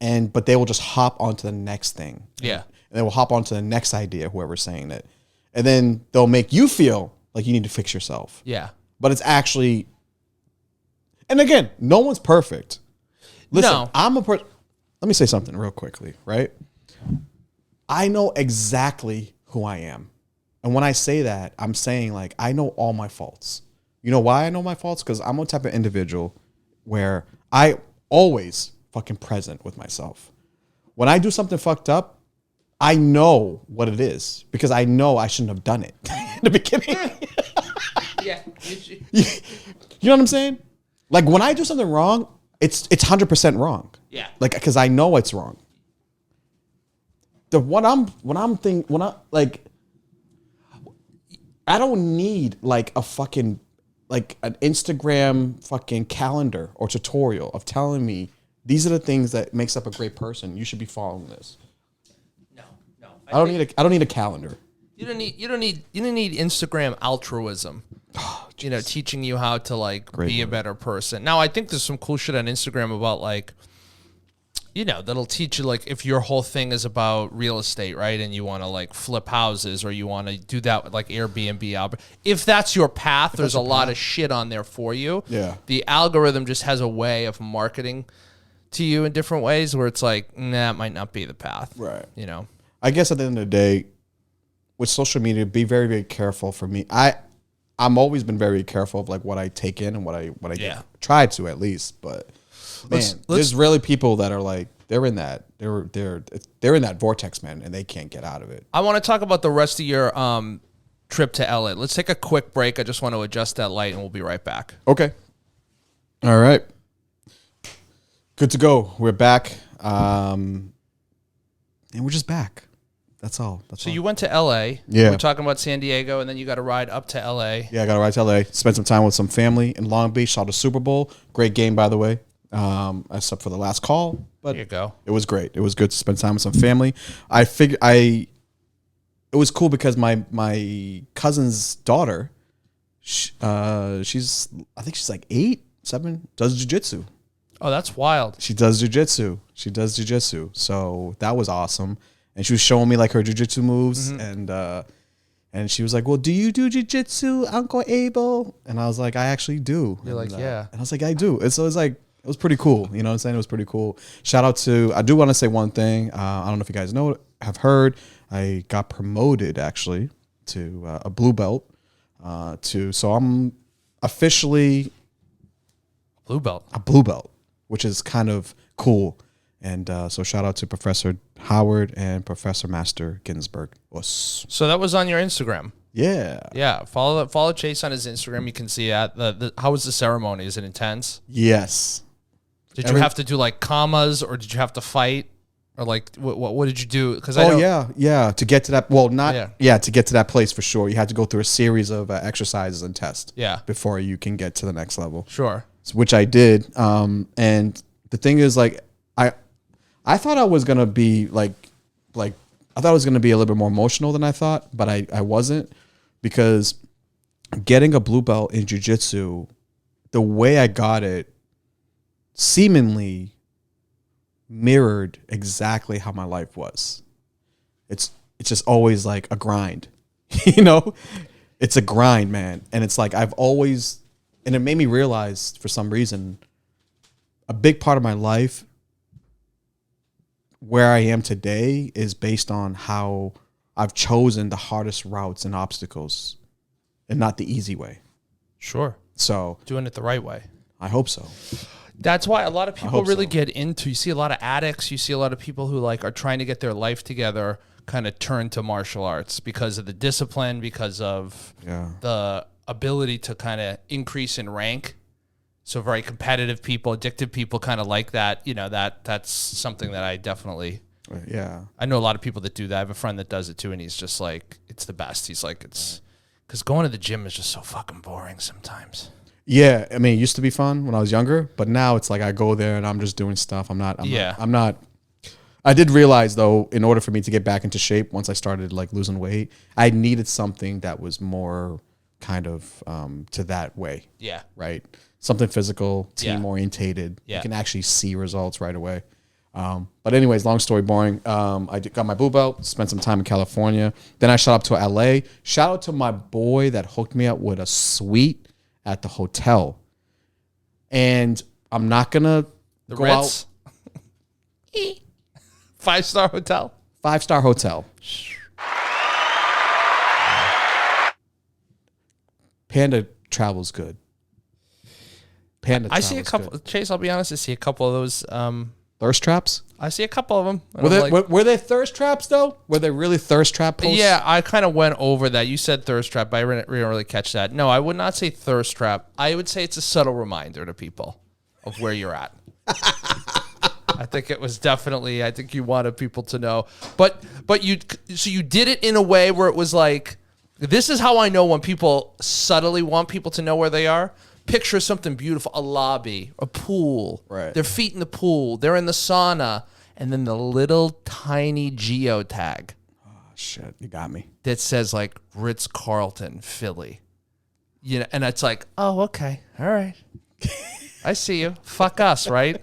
but they will just hop onto the next thing. Yeah, and they will hop onto the next idea, whoever's saying it, and then they'll make you feel like you need to fix yourself. Yeah, but it's actually, and again, no one's perfect. Listen, No. Let me say something real quickly, right? I know exactly who I am. And when I say that, I'm saying like, I know all my faults. You know why I know my faults? Because I'm a type of individual where I always fucking present with myself. When I do something fucked up, I know what it is because I know I shouldn't have done it in the beginning. yeah. You know what I'm saying? Like when I do something wrong, it's 100% wrong. Yeah. Like, because I know it's wrong. I don't need like a fucking, like an Instagram fucking calendar or tutorial of telling me these are the things that makes up a great person. You should be following this. No. I don't need a calendar. You don't need Instagram altruism. You know, teaching you how to like Great be a word. better person. Now, I think there's some cool shit on Instagram about like, you know, that'll teach you like if your whole thing is about real estate, right? And you want to like flip houses or you want to do that with like Airbnb. If that's your path, there's a lot of shit on there for you. Yeah. The algorithm just has a way of marketing to you in different ways where it's like, nah, it might not be the path. Right. You know? I guess at the end of the day, with social media, be very, very careful for me. I'm always been very careful of like what I take in and what I try to at least. But man, there's really people that are like they're in that vortex, man, and they can't get out of it. I want to talk about the rest of your trip to LA. Let's take a quick break. I just want to adjust that light, and we'll be right back. Okay. All right. Good to go. We're back, and we're just back. That's all. So you went to LA. Yeah. We're talking about San Diego, and then you got to ride up to LA. Yeah, I got to ride to LA. Spent some time with some family in Long Beach. Saw the Super Bowl. Great game, by the way. Except for the last call, but There you go. it was great. It was good to spend time with some family. It was cool because my cousin's daughter, she's I think she's like 8, 7, does jiu-jitsu. Oh, that's wild. She does jiu-jitsu. So that was awesome. And she was showing me like her jiu-jitsu moves, and she was like, "Well, do you do jiu-jitsu, Uncle Abel?" And I was like, "I actually do." You're like, "Yeah." And I was like, "I do." And so it was pretty cool. You know what I'm saying? It was pretty cool. Shout out to, I do want to say one thing. I don't know if you guys have heard, I got promoted actually to a blue belt. So I'm officially Blue belt. a blue belt, which is kind of cool. And so shout out to Professor Howard and Professor Master Ginsburg. So that was on your Instagram. Yeah. Yeah. Follow Chase on his Instagram. You can see that. How was the ceremony? Is it intense? Yes. Did you have to do like commas, or did you have to fight, or like what did you do? Because yeah. To get to that, to get to that place for sure, you had to go through a series of exercises and tests. Yeah. Before you can get to the next level. Sure. Which I did. And the thing is, like, I thought I was gonna be like I thought I was gonna be a little bit more emotional than I thought, but I wasn't, because getting a blue belt in jiu-jitsu, the way I got it seemingly mirrored exactly how my life was. It's just always like a grind, you know? It's a grind, man. And it's like I've always, and it made me realize for some reason, a big part of my life where I am today is based on how I've chosen the hardest routes and obstacles and not the easy way. Sure. So Doing it the right way. I hope so. That's why a lot of people hope really so. get into, you see a lot of addicts, you see a lot of people who like are trying to get their life together kind of turn to martial arts because of the discipline, because of the ability to kind of increase in rank. So very competitive people, addictive people kind of like that. You know, that's something that I definitely, I know a lot of people that do that. I have a friend that does it too, and he's just like, it's the best. He's like, it's because going to the gym is just so fucking boring sometimes. Yeah, I mean, it used to be fun when I was younger, but now it's like I go there and I'm just doing stuff. I'm not. I did realize though, in order for me to get back into shape, once I started like losing weight, I needed something that was more kind of to that way. Yeah. Right. Something physical, team Yeah. orientated. Yeah. You can actually see results right away. But anyways, long story boring. Got my blue belt, spent some time in California. Then I shot up to LA. Shout out to my boy that hooked me up with a suite at the hotel. And I'm not gonna The go Ritz. out 5-star hotel. 5-star hotel. Panda travel's good. I see a couple. Good. Chase, I'll be honest. I see a couple of those. Thirst traps? I see a couple of them. Were they thirst traps though? Were they really thirst trap posts? Yeah, I kind of went over that. You said thirst trap, but I didn't really catch that. No, I would not say thirst trap. I would say it's a subtle reminder to people of where you're at. I think it was definitely. I think you wanted people to know, but you did it in a way where it was like, this is how I know when people subtly want people to know where they are. Picture something beautiful, a lobby, a pool. Right. Their feet in the pool. They're in the sauna. And then the little tiny geotag Oh, shit, you got me. that says like Ritz-Carlton, Philly. You know, and it's like, oh, okay. All right. I see you. Fuck us, right?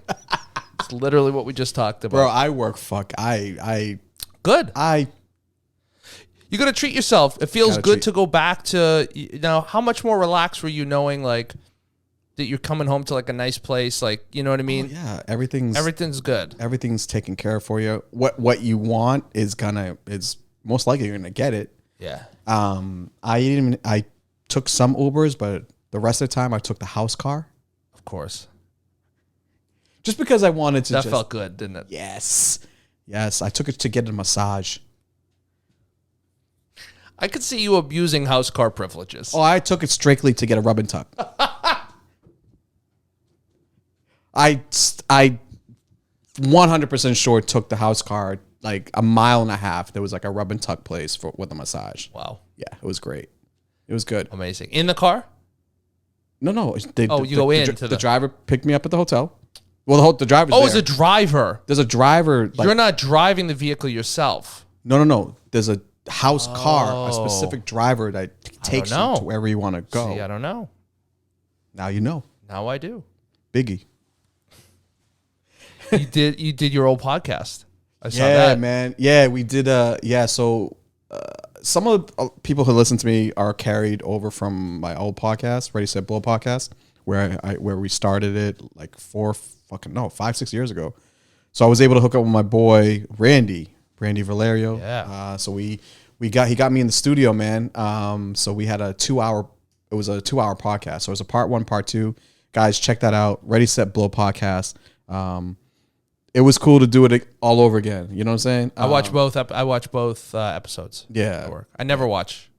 It's literally what we just talked about. Bro, I work fuck. I Good. I You got to treat yourself. It feels Gotta good treat- to go back to, you know, how much more relaxed were you knowing like that you're coming home to like a nice place, like, you know what I mean? yeah, everything's good. everything's taken care of for you. What you want is most likely you're gonna get it. Yeah. I took some Ubers, but the rest of the time I took the house car. Of course. Just because I wanted to That felt good, didn't it? Yes. I took it to get a massage. I could see you abusing house car privileges. Oh, I took it strictly to get a rub and tuck. I 100% sure took the house car like a mile and a half. There was like a rub and tuck place with a massage. Wow. Yeah, it was great. It was good. Amazing. In the car? No. You go into the driver picked me up at the hotel. Well, the driver's Oh, there. as a driver. There's a driver. Like, You're not driving the vehicle yourself. No. There's a house car, a specific driver that takes you know. to wherever you want to go. See, I don't know. Now you know. Now I do. Biggie. You did your old podcast. I saw Yeah, that. man. Yeah, we did. So some of the people who listen to me are carried over from my old podcast, Ready Set Blow podcast, where we started it like 5-6 years ago. So I was able to hook up with my boy Randy Valerio. Yeah. So he got me in the studio, man. So we had a 2-hour. It was a 2-hour podcast. So it was a part 1, part 2. Guys, check that out. Ready Set Blow podcast. It was cool to do it all over again. You know what I'm saying? I watch both. I watch both episodes. Yeah. At work. I never watch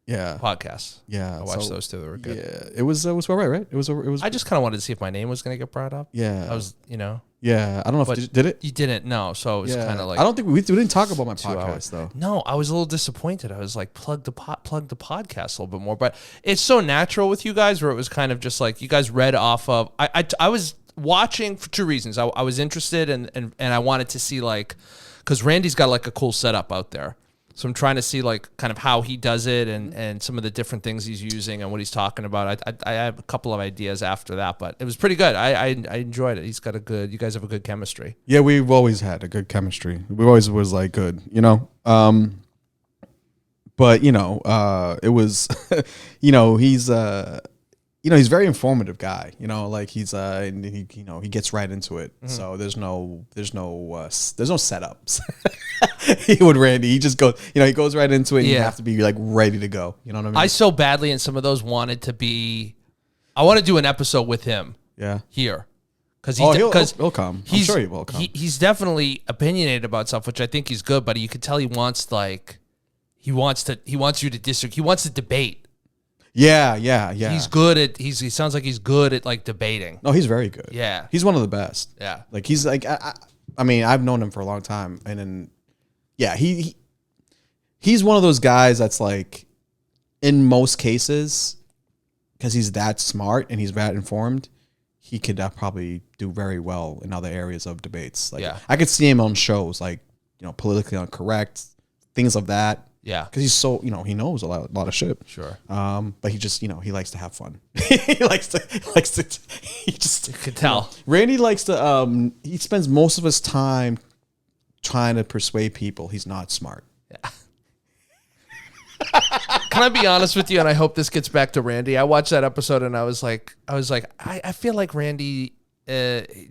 Yeah. podcasts. Yeah. I watched those two. They were good. Yeah. It was all right? It was. I just kind of wanted to see if my name was going to get brought up. Yeah. I was, Yeah. I don't know But- if did it. You didn't know, so it was Yeah. kind of like. I don't think we didn't talk about my 2 podcast hours. though. No, I was a little disappointed. I was like, plug the podcast a little bit more. But it's so natural with you guys, where it was kind of just like you guys read off of. I was watching for 2 reasons. I was interested and I wanted to see like, because Randy's got like a cool setup out there. So I'm trying to see like kind of how he does it and some of the different things he's using and what he's talking about. I have a couple of ideas after that, but it was pretty good. I enjoyed it. You guys have a good chemistry. Yeah, we've always had a good chemistry. We always was like good, But it was, he's a very informative guy. Like he's and he gets right into it. Mm-hmm. So there's no setups. He would Randy. He just goes, he goes right into it. And you Yeah. have to be like ready to go. You know what I mean? I so badly in some of those wanted to be. I want to do an episode with him yeah. here because He'll come. I'm sure he will come. He's definitely opinionated about stuff, which I think he's good. But you could tell he wants you to disagree. He wants to debate. Yeah. He's good at. He sounds like he's good at like debating. No, he's very good. Yeah. He's one of the best. Yeah. Like he's like, I mean, I've known him for a long time, and then, yeah, he's one of those guys that's like, in most cases, because he's that smart and he's that informed, he could probably do very well in other areas of debates. Like, I could see him on shows like, politically incorrect, things of that. Yeah. Because he's so, he knows a lot of shit. Sure. But he just, he likes to have fun. he just, You could tell. Randy likes to, he spends most of his time trying to persuade people he's not smart. Yeah. Can I be honest with you? And I hope this gets back to Randy. I watched that episode and I was like, I feel like Randy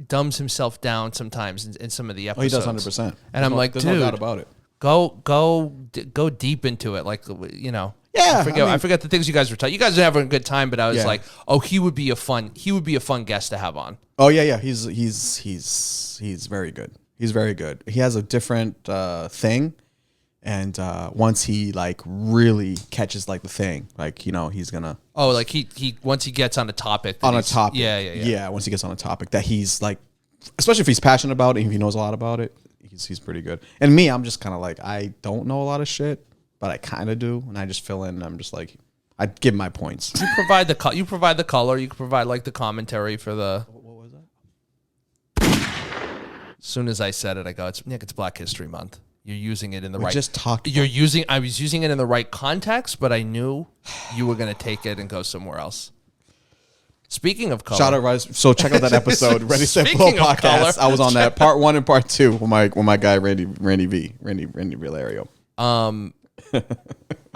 dumbs himself down sometimes in some of the episodes. Oh, he does 100%. And I'm like, there's dude, no doubt about it. Go deep into it. Like, Yeah. I forget the things you guys were talking. You guys are having a good time, but I was like, oh, he would be a fun guest to have on. Oh yeah. He's very good. He's very good. He has a different thing. And once he like really catches like the thing, like, he's gonna. Oh, like he once he gets on a topic. Yeah. Once he gets on a topic that he's like, especially if he's passionate about it, and if he knows a lot about it, he's pretty good. And me, I'm just kind of like, I don't know a lot of shit, but I kind of do, and I just fill in. And I'm just like, I give my points. You provide the color. You can provide like the commentary for the. What was that? As soon as I said it, I go, it's Black History Month. You're using it in the right. Just talk. I was using it in the right context, but I knew you were going to take it and go somewhere else. Speaking of color, shout out, Rise. So check out that episode, Ready Set Flow Speaking of podcast. color, I was on that part 1 and part 2 with my guy Randy Villario. I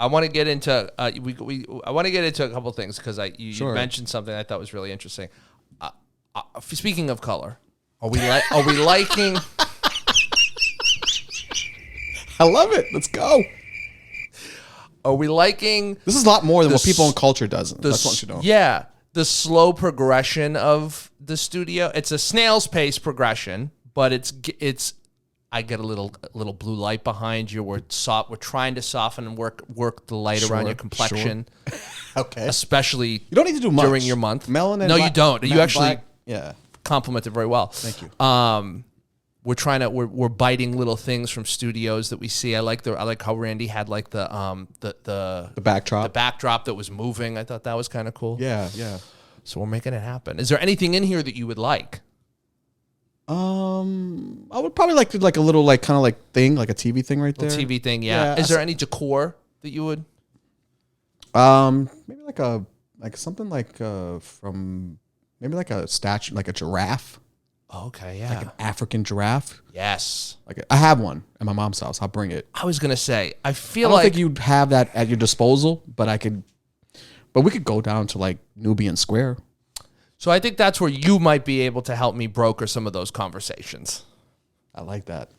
want to get into I want to get into a couple things because you mentioned something I thought was really interesting. Speaking of color, are we liking? I love it. Let's go. Are we liking? This is a lot more than what people in culture does. That's what you know. Yeah, the slow progression of the studio. It's a snail's pace progression, but it's. I get a little blue light behind you. We're trying to soften and work the light around your complexion. Sure. Okay. Especially you don't need to do much during your month. Melanin. No, you don't. You actually black. compliment it very well. Thank you. We're biting little things from studios that we see. I like how Randy had like the backdrop that was moving. I thought that was kind of cool. Yeah. So we're making it happen. Is there anything in here that you would like? I would probably like to like a little like kind of like thing, like a TV thing right there. TV thing, yeah. Is there any decor that you would? Maybe like something like from maybe like a statue, like a giraffe. Okay, yeah. Like an African giraffe. Yes. Like I have one at my mom's house. I'll bring it. I was gonna say, I don't think you'd have that at your disposal, but we could go down to like Nubian Square. So I think that's where you might be able to help me broker some of those conversations. I like that.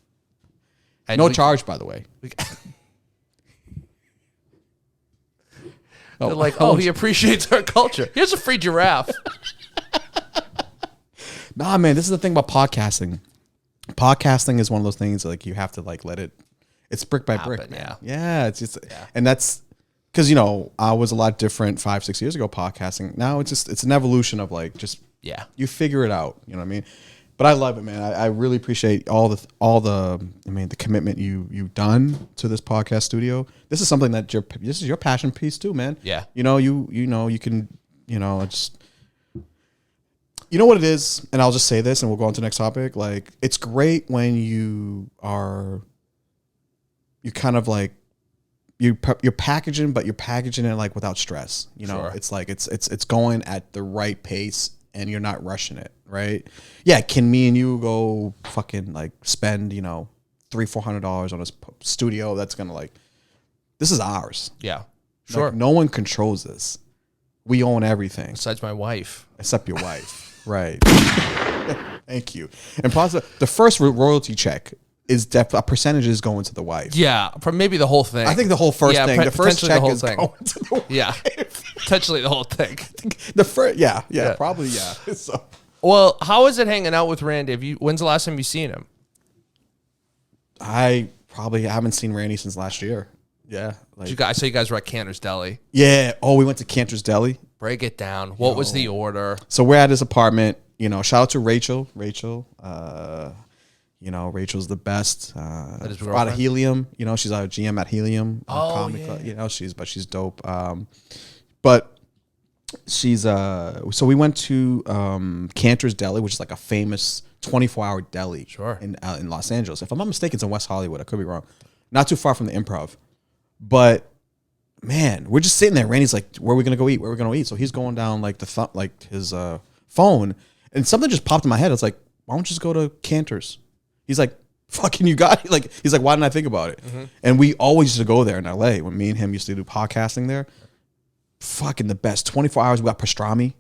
And no charge, by the way. They're like, he appreciates our culture. Here's a free giraffe. Nah, man, this is the thing about podcasting. Podcasting is one of those things like you have to like let it. It's brick by brick. Yeah. It's just, and that's because I was a lot different 5-6 years ago podcasting. Now it's an evolution of like just you figure it out. You know what I mean? But I love it, man. I really appreciate all the commitment you've done to this podcast studio. This is something that this is your passion piece too, man. Yeah. You can just. You know what it is, and I'll just say this, and we'll go on to the next topic. Like, it's great when you kind of like you're packaging, but you're packaging it like without stress. Sure. It's like it's going at the right pace, and you're not rushing it, right? Yeah, can me and you go fucking like spend $300-$400 on a studio that's gonna like this is ours. Yeah, sure. Like, no one controls this. We own everything besides my wife, except your wife. Right. Thank you. And plus, the first royalty check is a percentage is going to the wife. Yeah, maybe the whole thing. I think the whole first thing. The first check is thing. Going to the wife. Yeah, potentially the whole thing. The first, yeah, probably, yeah. So. Well, how is it hanging out with Randy? When's the last time you've seen him? I probably haven't seen Randy since last year. Yeah. Like, so you guys were at Cantor's Deli. Yeah. Oh, we went to Cantor's Deli. Break it down. What was the order? So we're at his apartment. Shout out to Rachel. Rachel's the best. Out of Helium. She's our GM at Helium. Comic Club. She's dope. But She's so we went to Cantor's Deli, which is like a famous 24-hour deli in Los Angeles. If I'm not mistaken, it's in West Hollywood. I could be wrong. Not too far from the Improv. But man, we're just sitting there. Randy's like, "Where are we gonna go eat? Where are we gonna eat?" So he's going down like his phone, and something just popped in my head. It's like, why don't you just go to Cantor's? He's like, "Fucking you got it." Like he's like, "Why didn't I think about it?" And we always used to go there in LA when me and him used to do podcasting there. Fucking the best. 24 hours. We got pastrami.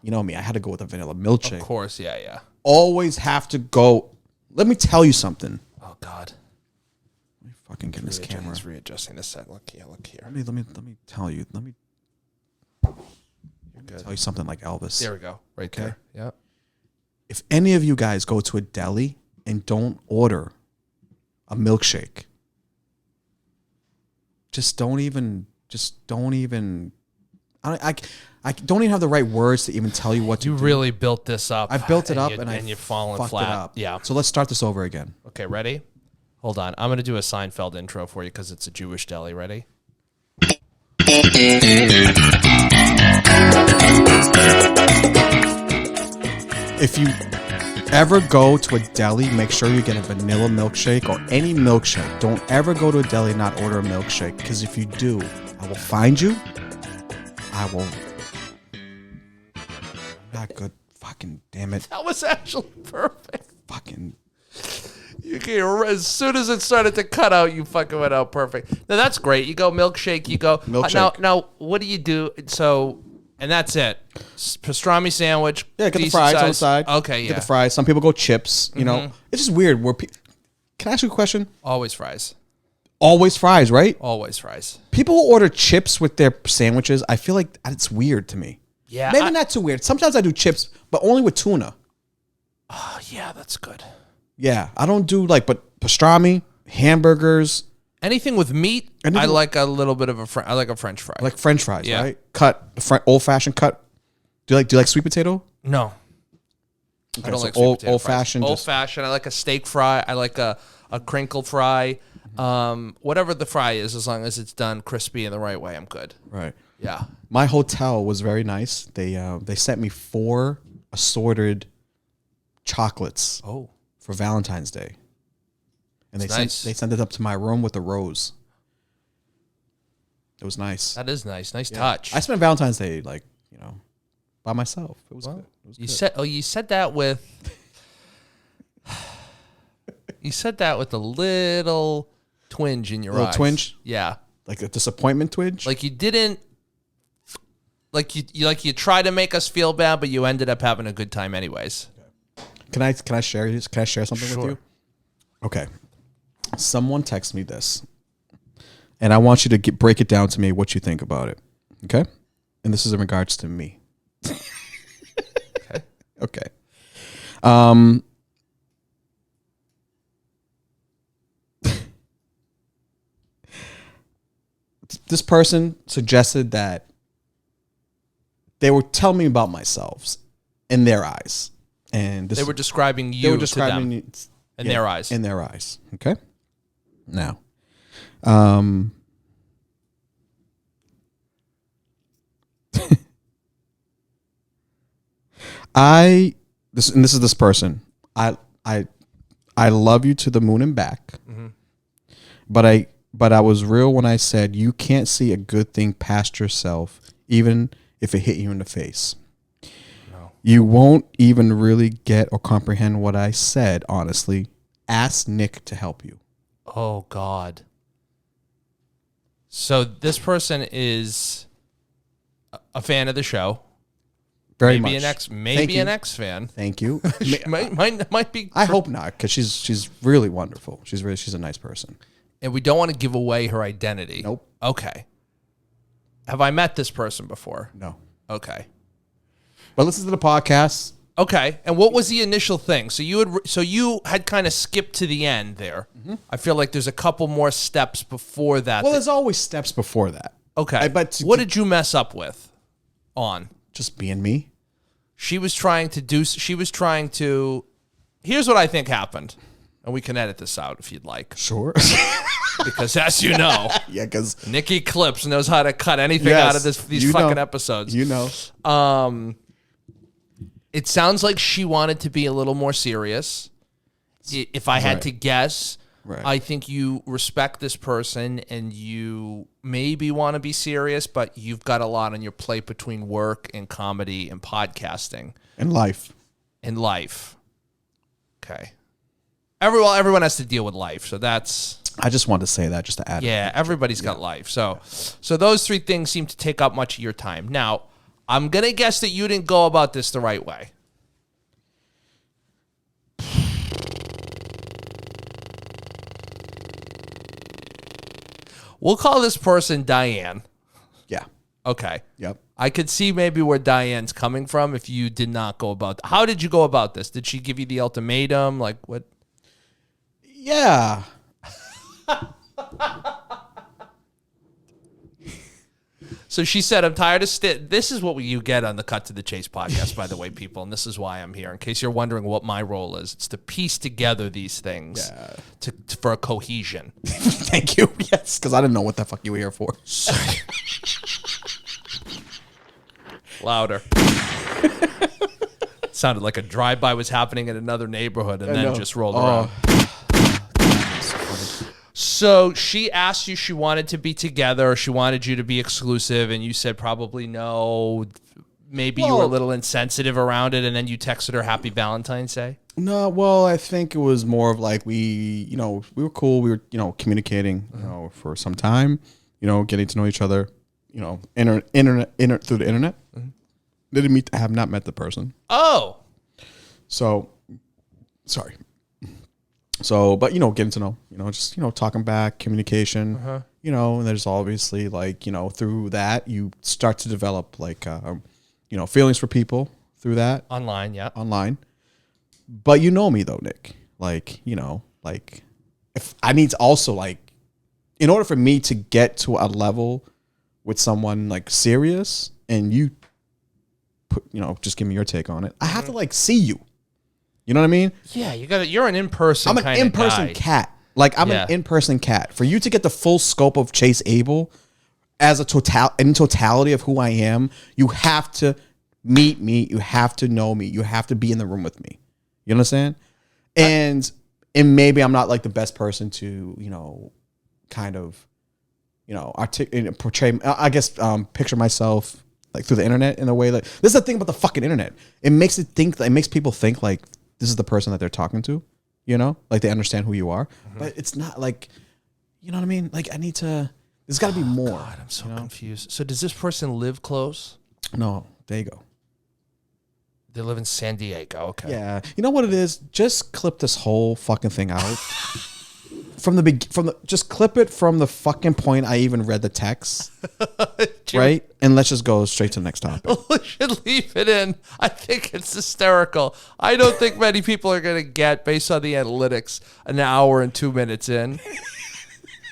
You know me. I had to go with a vanilla milkshake. Of course, yeah. Always have to go. Let me tell you something. Oh God. Fucking get in this camera. He's readjusting this set. Look here. Let me tell you. Let me tell you something like Elvis. There we go. Right there. Yeah. If any of you guys go to a deli and don't order a milkshake, just don't even. I don't even have the right words to even tell you what to do. You really built this up. I built it up and you're falling fucked flat. it up. Yeah. So let's start this over again. Okay, ready? Hold on. I'm going to do a Seinfeld intro for you because it's a Jewish deli. Ready? If you ever go to a deli, make sure you get a vanilla milkshake or any milkshake. Don't ever go to a deli and not order a milkshake, because if you do, I will find you. I will. Not good. Fucking damn it. That was actually perfect. Fucking. As soon as it started to cut out, you fucking went out perfect. Now that's great. You go milkshake. You go milkshake. Now, what do you do? So, and that's it. Pastrami sandwich. Yeah, get the fries on the side. Okay, yeah. Get the fries. Some people go chips. You know, it's just weird. Can I ask you a question? Always fries. Always fries, right? Always fries. People who order chips with their sandwiches, I feel like it's weird to me. Yeah, maybe not too weird. Sometimes I do chips, but only with tuna. Oh yeah, that's good. Yeah, I don't do but pastrami, hamburgers, anything with meat. I like a little bit of I like a French fry. Like French fries, right? Cut, old fashioned cut. Do you like sweet potato? No, okay, I don't like old sweet potato fashioned. Old fashioned. I like a steak fry. I like a crinkle fry. Whatever the fry is, as long as it's done crispy in the right way, I'm good. Right. Yeah. My hotel was very nice. They sent me 4 assorted chocolates. Oh. For Valentine's Day, and they nice. sent it up to my room with a rose. It was nice. That is nice. Nice touch. I spent Valentine's Day by myself. It was good. It was good. You said that with a little twinge in your eyes. Little twinge? Yeah. Like a disappointment twinge? Like you didn't you tried to make us feel bad, but you ended up having a good time anyways. Can I share this? Can I share something Sure. with you? Okay. Someone text me this, and I want you to break it down to me what you think about it. Okay? And this is in regards to me. Okay. This person suggested that they were telling me about myself in their eyes. And they were describing you to them in their eyes. In their eyes. Okay? Now, this is this person. I love you to the moon and back. Mm-hmm. But I was real when I said you can't see a good thing past yourself, even if it hit you in the face. You won't even really get or comprehend what I said, honestly. Ask Nick to help you. Oh, God. So this person is a fan of the show. Very maybe much. Maybe an ex fan. Thank you. might be. I hope not, because she's really wonderful. She's a nice person. And we don't want to give away her identity. Nope. Okay. Have I met this person before? No. Okay. But listen to the podcast. Okay. And what was the initial thing? So you had kind of skipped to the end there. Mm-hmm. I feel like there's a couple more steps before that. Well, there's always steps before that. Okay. What did you mess up with on? Just being me. She was trying to. Here's what I think happened. And we can edit this out if you'd like. Sure. Because as you know, Yeah, because Nikki Clips knows how to cut anything out of these fucking episodes. You know. It sounds like she wanted to be a little more serious. If I had to guess, I think you respect this person and you maybe want to be serious, but you've got a lot on your plate between work and comedy and podcasting. And life. Okay. Everyone has to deal with life, so that's... I just wanted to say that just to add. Yeah, everybody's got life. So those three things seem to take up much of your time. Now, I'm going to guess that you didn't go about this the right way. We'll call this person Diane. Yeah. Okay. Yep. I could see maybe where Diane's coming from if you did not go about... How did you go about this? Did she give you the ultimatum? Like, what? Yeah. So she said, I'm tired of... This is what you get on the Cut to the Chase podcast, by the way, people, and this is why I'm here. In case you're wondering what my role is, it's to piece together these things for a cohesion. Thank you. Yes, because I didn't know what the fuck you were here for. Louder. Sounded like a drive-by was happening in another neighborhood and then just rolled around. So she asked you she wanted to be together, or she wanted you to be exclusive, and you said probably no. Maybe you were a little insensitive around it, and then you texted her Happy Valentine's Day? No, well, I think it was more of like we were cool. We were, communicating, for some time, getting to know each other, internet through the internet. I have not met the person. Oh. So, sorry. So, but, getting to know, just, talking back, communication, and there's obviously like, through that, you start to develop like, feelings for people through that. Online, yeah. Online. But you know me though, Nick, like, if I need to also like, in order for me to get to a level with someone like serious and you put, just give me your take on it, I have to like see you. You know what I mean? Yeah, you're an in-person I'm an in-person cat. Like I'm an in-person cat. For you to get the full scope of Chase Abel as a totality of who I am, you have to meet me, you have to know me, you have to be in the room with me. You understand? And maybe I'm not like the best person to, kind of, portray, I guess, picture myself like through the internet in a way that, this is the thing about the fucking internet. It makes people think like this is the person that they're talking to, like they understand who you are, but it's not like, you know what I mean? Like there's gotta be more. God, I'm so confused. So does this person live close? No, there you go. They live in San Diego. Okay. Yeah. You know what it is? Just clip this whole fucking thing out. Just clip it from the fucking point I even read the text. Right? And let's just go straight to the next topic. We should leave it in. I think it's hysterical. I don't think many people are going to get, based on the analytics, an hour and 2 minutes in.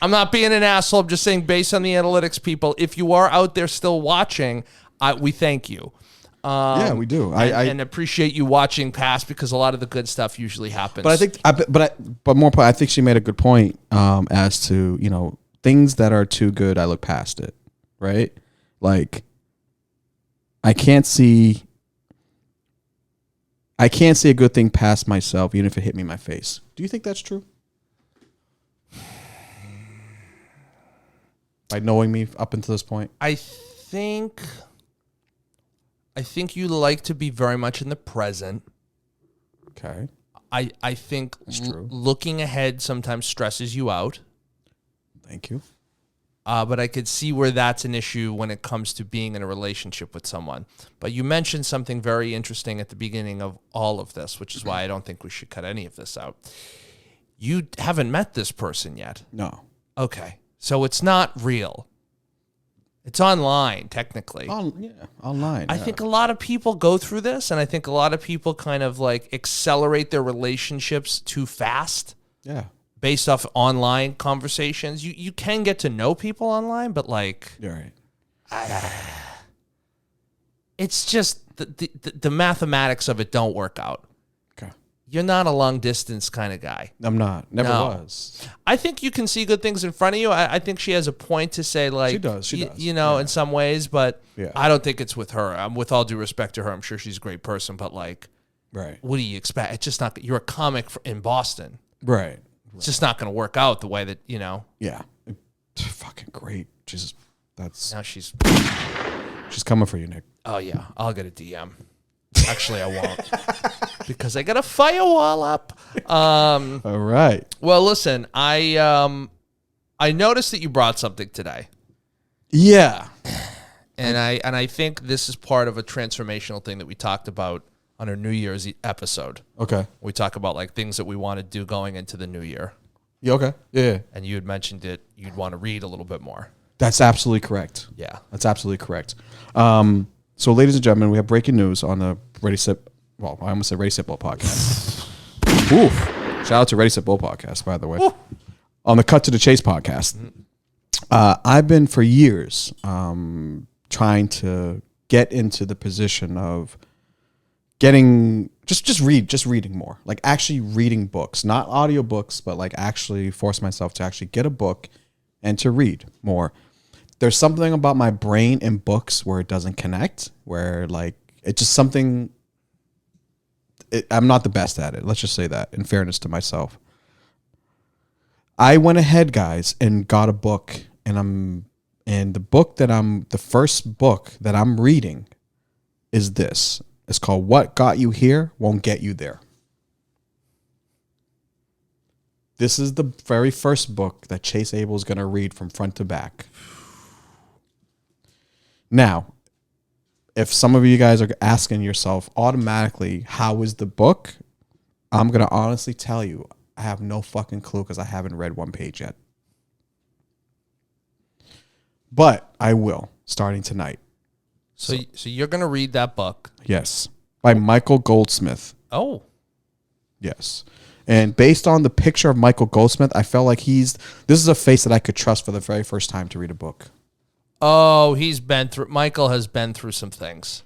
I'm not being an asshole. I'm just saying, based on the analytics, people, if you are out there still watching, we thank you. Yeah, we do. And appreciate you watching past, because a lot of the good stuff usually happens. But I think, but more, I think she made a good point as to things that are too good, I look past it, right? Like, I can't see a good thing past myself, even if it hit me in my face. Do you think that's true? By knowing me up until this point, I think you like to be very much in the present. Okay. I think looking ahead sometimes stresses you out. Thank you. But I could see where that's an issue when it comes to being in a relationship with someone. But you mentioned something very interesting at the beginning of all of this, which is why I don't think we should cut any of this out. You haven't met this person yet. No. Okay. So it's not real. It's online, technically. Online. I think a lot of people go through this, and I think a lot of people kind of like accelerate their relationships too fast. Yeah. Based off online conversations. You can get to know people online, but like... You're right. It's just the mathematics of it don't work out. Okay. you're not a long distance kind of guy. I'm not. Never No. was. I think you can see good things in front of you. I think she has a point to say, like, She does. you know, in some ways, but Yeah. I don't think it's with her. With all due respect to her, I'm sure she's a great person, but like, Right. what do you expect? It's just not. You're a comic in Boston. Right. It's just not going to work out the way that you know. Yeah. Fucking great. Jesus. That's Now she's. she's coming for you, Nick. Oh yeah, I'll get a DM. Actually, I won't because I got a firewall up. All right. Well, listen, I noticed that you brought something today. Yeah. And I think this is part of a transformational thing that we talked about on our New Year's episode. Okay. We talk about like things that we want to do going into the new year. Yeah. Okay. Yeah. And you had mentioned that you'd want to read a little bit more. That's absolutely correct. Yeah. That's absolutely correct. So, ladies and gentlemen, we have breaking news on the Ready Sip. Well, I almost said Ready Sip Bowl podcast. Oof. Shout out to Ready Sip Bowl podcast, by the way. Ooh. On the Cut to the Chase podcast. I've been for years trying to get into the position of getting just reading more, like actually reading books, not audiobooks, but like actually force myself to actually get a book and to read more. There's something about my brain in books where it doesn't connect, where like it's just something. I'm not the best at it. Let's just say that, in fairness to myself. I went ahead, guys, and got a book, and the first book that I'm reading is this. It's called What Got You Here Won't Get You There. This is the very first book that Chase Abel is going to read from front to back. Now, if some of you guys are asking yourself automatically, how is the book? I'm going to honestly tell you, I have no fucking clue because I haven't read one page yet. But I will, starting tonight. So you're going to read that book. Yes. By Michael Goldsmith. Oh. Yes. And based on the picture of Michael Goldsmith, I felt like this is a face that I could trust for the very first time to read a book. Oh, Michael has been through some things.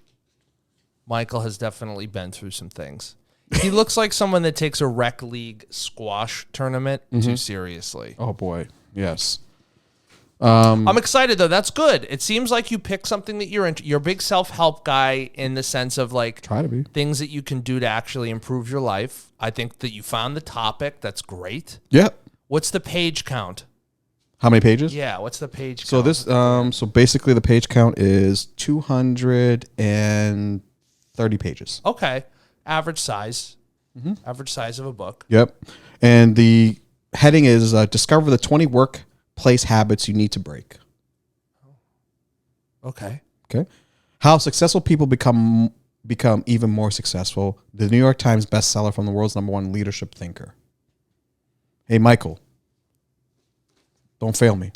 Michael has definitely been through some things. He looks like someone that takes a rec league squash tournament too seriously. Oh, boy. Yes. I'm excited, though. That's good. It seems like you picked something that you're a big self-help guy in the sense of like Try to be. things that you can do to actually improve your life. I think that you found the topic. That's great. Yeah. What's the page count? How many pages? Yeah, what's the page count? So this, so basically the page count is 230 pages. Okay. Average size. Average size of a book. Yep. And the heading is discover the 20 workplace habits you need to break. Okay. Okay. How successful people become even more successful. The New York Times bestseller from the world's #1 leadership thinker. Hey, Michael. Don't fail me.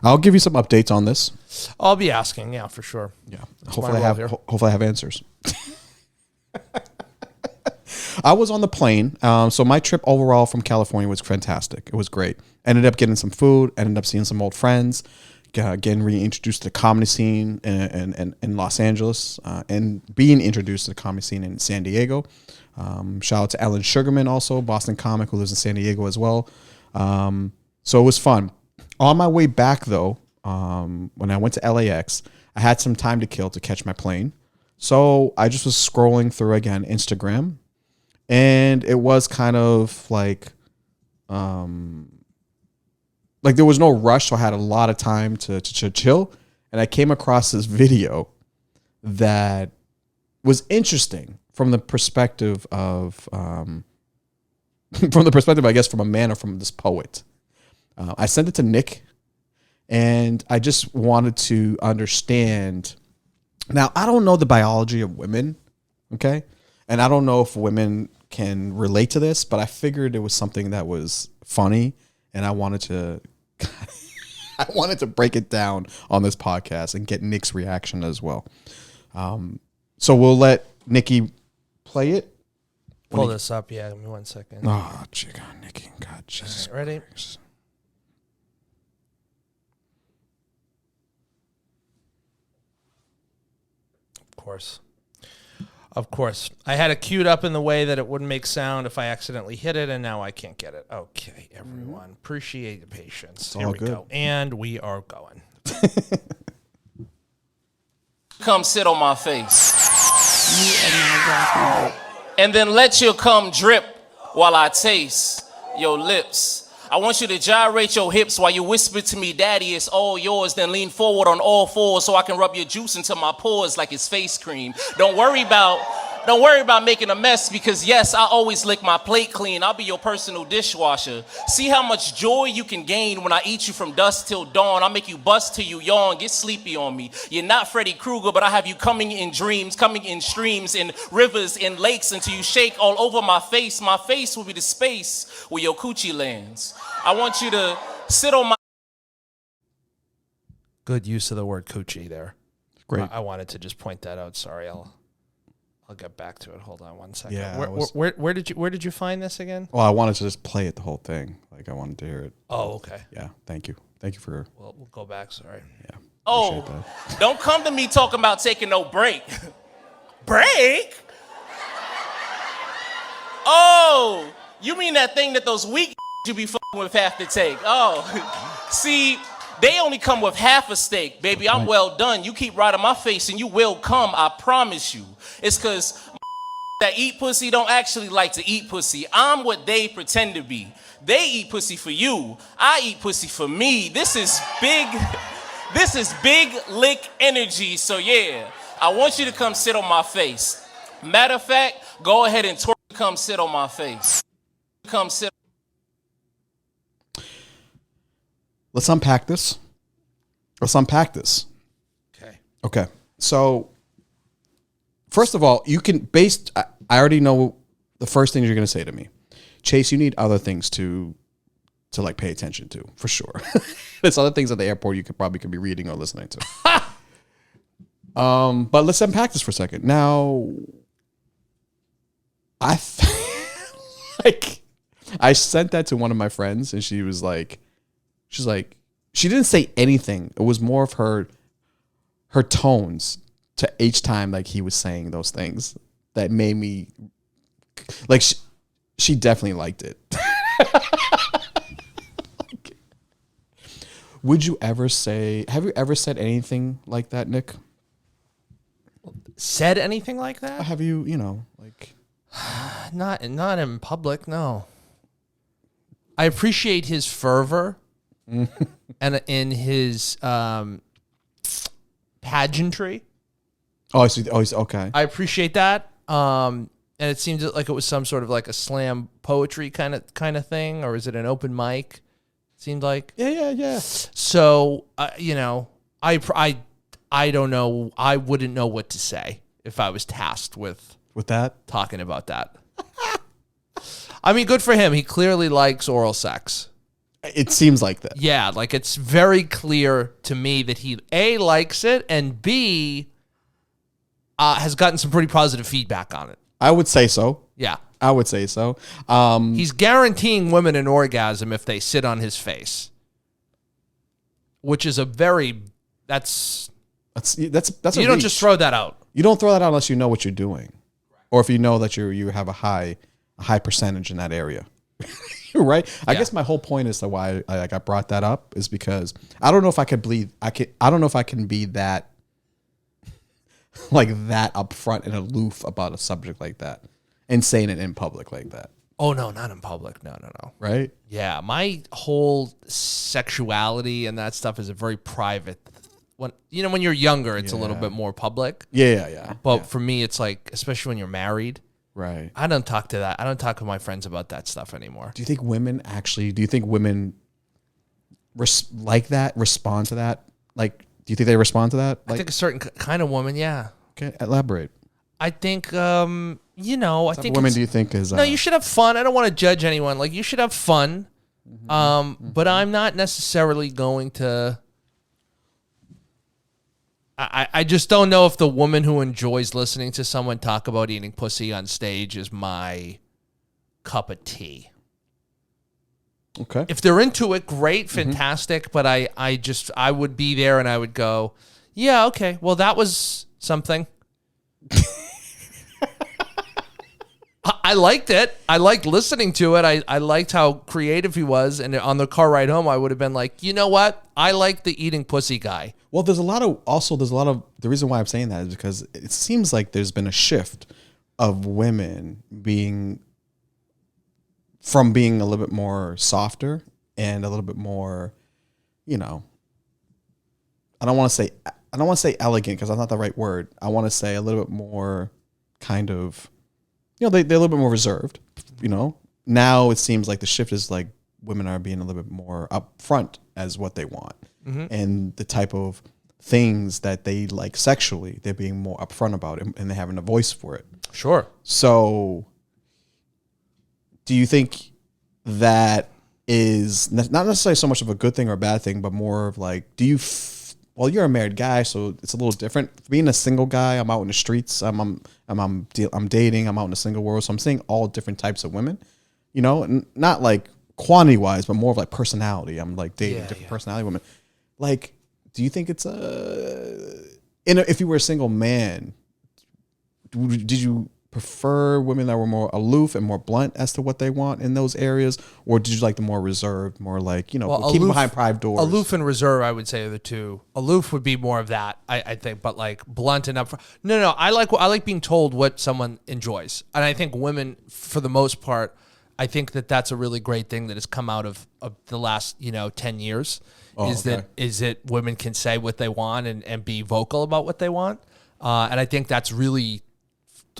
I'll give you some updates on this. I'll be asking, yeah, for sure. Yeah. That's Hopefully my I role have here. hopefully I have answers. I was on the plane. So my trip overall from California was fantastic. It was great. Ended up getting some food, ended up seeing some old friends, getting reintroduced to the comedy scene in Los Angeles, and being introduced to the comedy scene in San Diego. Shout out to Ellen Sugarman, also Boston comic who lives in San Diego as well. So it was fun. On my way back though, when I went to LAX, I had some time to kill to catch my plane. So I just was scrolling through again Instagram, and it was kind of like there was no rush, so I had a lot of time to chill. And I came across this video that was interesting from the perspective of, I guess, from a man or from this poet. I sent it to Nick, and I just wanted to understand. Now, I don't know the biology of women, okay? And I don't know if women can relate to this, but I figured it was something that was funny, and I wanted to break it down on this podcast and get Nick's reaction as well. So we'll let Nicky play it. Pull this up. Yeah, give me 1 second. Oh, chicken, Nicky. God, Jesus. Right, ready? Christ. Of course. Of course. I had it queued up in the way that it wouldn't make sound if I accidentally hit it, and now I can't get it. Okay, everyone. Appreciate the patience. Here we go. And we are going. Come sit on my face. And then let your cum drip while I taste your lips. I want you to gyrate your hips while you whisper to me, Daddy, it's all yours. Then lean forward on all fours so I can rub your juice into my pores like it's face cream. Don't worry about making a mess because, yes, I always lick my plate clean. I'll be your personal dishwasher. See how much joy you can gain when I eat you from dusk till dawn. I'll make you bust till you yawn. Get sleepy on me. You're not Freddy Krueger, but I have you coming in dreams, coming in streams, in rivers, in lakes until you shake all over my face. My face will be the space where your coochie lands. I want you to sit on my... Good use of the word coochie there. Great. I wanted to just point that out. Sorry, I'll get back to it. Hold on one second. Yeah, where did you find this again? Well, I wanted to just play it the whole thing. Like I wanted to hear it. Oh, okay. Yeah. Thank you. Thank you for. We'll go back. Sorry. Yeah. Oh, don't come to me talking about taking no break. Break? Oh, you mean that thing that those weak you be fucking with have to take? Oh, see, they only come with half a steak, baby. I'm well done. You keep riding my face and you will come, I promise you. It's because that eat pussy don't actually like to eat pussy. I'm what they pretend to be. They eat pussy for you. I eat pussy for me. This is big lick energy. So yeah, I want you to come sit on my face. Matter of fact, go ahead and come sit on my face. Come sit. Let's unpack this. Okay. So, first of all, you can I already know the first thing you're going to say to me. Chase, you need other things to like pay attention to, for sure. There's other things at the airport you could be reading or listening to. But let's unpack this for a second. Now, I sent that to one of my friends and she didn't say anything. It was more of her tones to each time like he was saying those things that made me like she definitely liked it. Have you ever said anything like that, Nick? Said anything like that? Have you, like not in public, no. I appreciate his fervor and in his pageantry. Oh, I see. Oh, okay. I appreciate that. And it seemed like it was some sort of like a slam poetry kind of thing, or is it an open mic? It seemed like. Yeah. So, I don't know. I wouldn't know what to say if I was tasked with that, talking about that. I mean, good for him. He clearly likes oral sex. It seems like that. Yeah, like it's very clear to me that he A, likes it, and B, has gotten some pretty positive feedback on it. I would say so. Yeah. I would say so. He's guaranteeing women an orgasm if they sit on his face, which is that's you don't just throw that out. You don't throw that out unless you know what you're doing, or if you know that you have a high percentage in that area. Right? I guess my whole point is to why I brought that up is because I don't know if I could believe I don't know if I can be that like that upfront and aloof about a subject like that and saying it in public like that. Oh no, not in public. No. Right? Yeah, my whole sexuality and that stuff is a very private. When you're younger, it's a little bit more public. Yeah. But for me, it's like, especially when you're married. Right. I don't talk to my friends about that stuff anymore. Do you think women like that, respond to that? Like, do you think they respond to that? I think a certain kind of woman, yeah. Okay, elaborate. I think, I think women do you think is... no, you should have fun. I don't want to judge anyone. Like, you should have fun. But I'm not necessarily going to... I just don't know if the woman who enjoys listening to someone talk about eating pussy on stage is my cup of tea. Okay. If they're into it, great, fantastic. But I would be there and I would go, yeah, okay, well, that was something. I liked it. I liked listening to it. I liked how creative he was. And on the car ride home, I would have been like, you know what? I like the eating pussy guy. Well, there's a lot of the reason why I'm saying that is because it seems like there's been a shift of women being a little bit more softer and a little bit more, I don't want to say elegant because that's not the right word. I want to say a little bit more kind of, they're a little bit more reserved, Now it seems like the shift is like women are being a little bit more upfront as what they want. Mm-hmm. And the type of things that they like sexually, they're being more upfront about it and they're having a voice for it. Sure. So do you think that is not necessarily so much of a good thing or a bad thing, but more of like, well, you're a married guy, so it's a little different. Being a single guy, I'm out in the streets. I'm dating. I'm out in the single world, so I'm seeing all different types of women. Not like quantity wise, but more of like personality. I'm like dating different personality women. Like, do you think it's if you were a single man, did you prefer women that were more aloof and more blunt as to what they want in those areas, or did you like the more reserved, more like keeping behind private doors? Aloof and reserve, I would say, are the two. Aloof would be more of that, I think, but like blunt and upfront. No, I like being told what someone enjoys, and I think women, for the most part, I think that's a really great thing that has come out of the last 10 years. That women can say what they want and be vocal about what they want, and I think that's really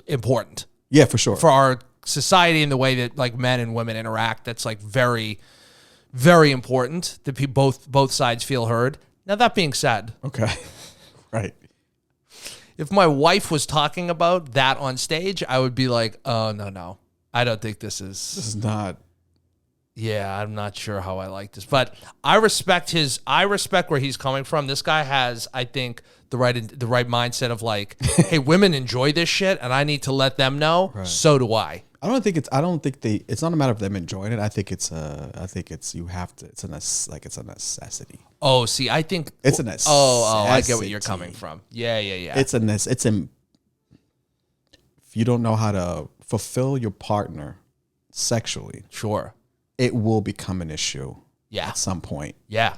important. Yeah, for sure. For our society and the way that like men and women interact, that's like very, very important that both sides feel heard. Now that being said, okay, right. If my wife was talking about that on stage, I would be like, oh no, I don't think this is not. Yeah, I'm not sure how I like this, but I respect where he's coming from. This guy has, I think, the right mindset of like, hey, women enjoy this shit, and I need to let them know. Right. So do I. It's not a matter of them enjoying it. I think it's a necessity. Oh, see, I think it's a necessity. Oh, I get where you're coming from. Yeah. If you don't know how to fulfill your partner sexually, sure, it will become an issue. Yeah. At some point. Yeah.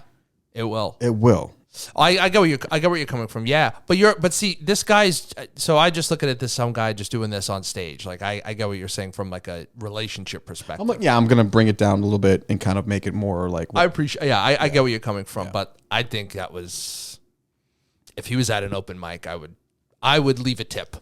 It will. It will. I get where you're coming from. Yeah. But see, this guy's, so I just look at it as some guy just doing this on stage. Like I get what you're saying from like a relationship perspective. I'm going to bring it down a little bit and kind of make it more like. I appreciate, I get where you're coming from, but I think that was, if he was at an open mic, I would leave a tip.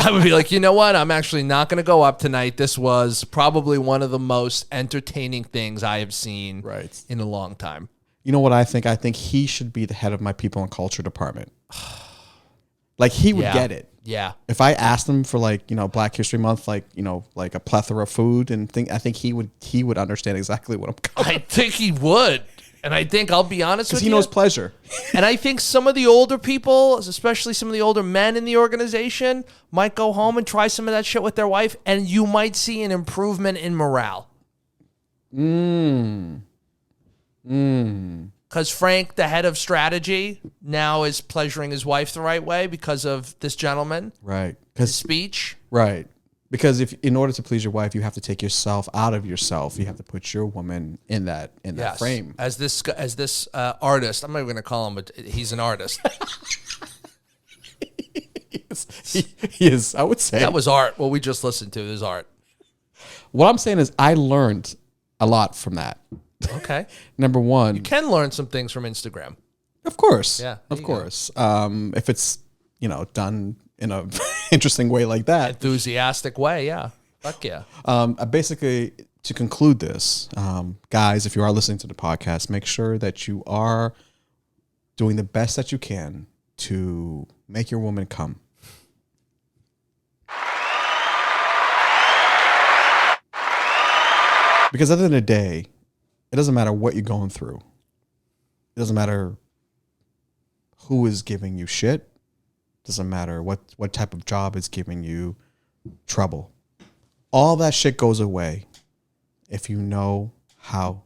I would be like, you know what? I'm actually not going to go up tonight. This was probably one of the most entertaining things I have seen in a long time. You know what I think? I think he should be the head of my people and culture department. Like he would get it. Yeah. If I asked him for like, Black History Month, like a plethora of food and I think he would understand exactly what I'm coming. I think he would. And I think, I'll be honest with you. Because he knows pleasure. And I think some of the older people, especially some of the older men in the organization, might go home and try some of that shit with their wife, and you might see an improvement in morale. Because Frank, the head of strategy, now is pleasuring his wife the right way because of this gentleman. Right. His speech. Right. Because in order to please your wife, you have to take yourself out of yourself. You have to put your woman in that frame. As this artist, I'm not even going to call him, but he's an artist. He is. I would say that was art. What we just listened to is art. What I'm saying is, I learned a lot from that. Okay. Number one, you can learn some things from Instagram. Of course. Yeah. Of course. If it's done in a interesting way like that. Enthusiastic way, yeah. Fuck yeah. Basically, to conclude this, guys, if you are listening to the podcast, make sure that you are doing the best that you can to make your woman come. Because at the end of the day, it doesn't matter what you're going through. It doesn't matter who is giving you shit. Doesn't matter what type of job is giving you trouble. All that shit goes away if you know how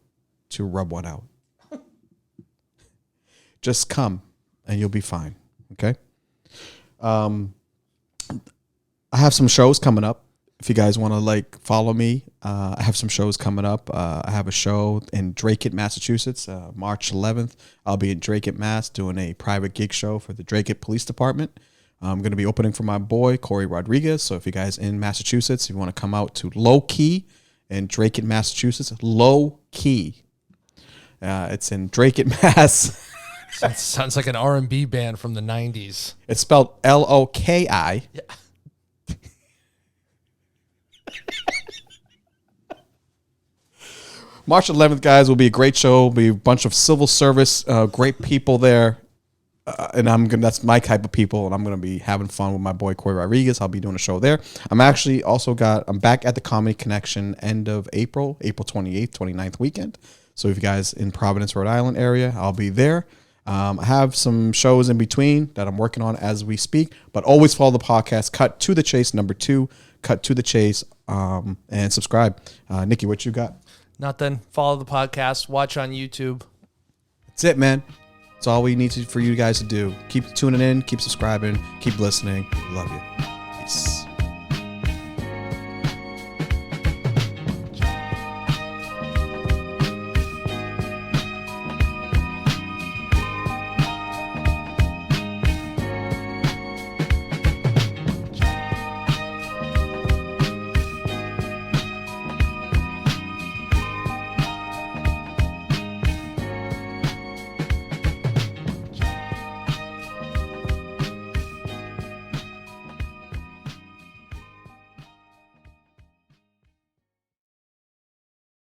to rub one out. Just come and you'll be fine. Okay? I have some shows coming up. If you guys want to like follow me, I have some shows coming up. I have a show in Drake, Massachusetts, March 11th. I'll be in Drake, Mass, doing a private gig show for the Drake Police Department. I'm going to be opening for my boy Corey Rodriguez. So if you guys in Massachusetts, if you want to come out to Low Key in Drake, Massachusetts, Low Key. It's in Drake, Mass. Sounds like an R&B band from the 90s. It's spelled Loki. Yeah. March 11th, guys, will be a great show. Will be a bunch of civil service, great people there, and that's my type of people, and I'm gonna be having fun with my boy Corey Rodriguez. I'll be doing a show there. I'm back at the Comedy Connection end of April 28th, 29th weekend. So if you guys in Providence, Rhode Island area, I'll be there. I have some shows in between that I'm working on as we speak, but always follow the podcast. Cut to the Chase, #2. Cut to the Chase, and subscribe. Nicky, what you got? Nothing. Follow the podcast. Watch on YouTube. That's it, man. That's all we need for you guys to do. Keep tuning in. Keep subscribing. Keep listening. Love you. Peace.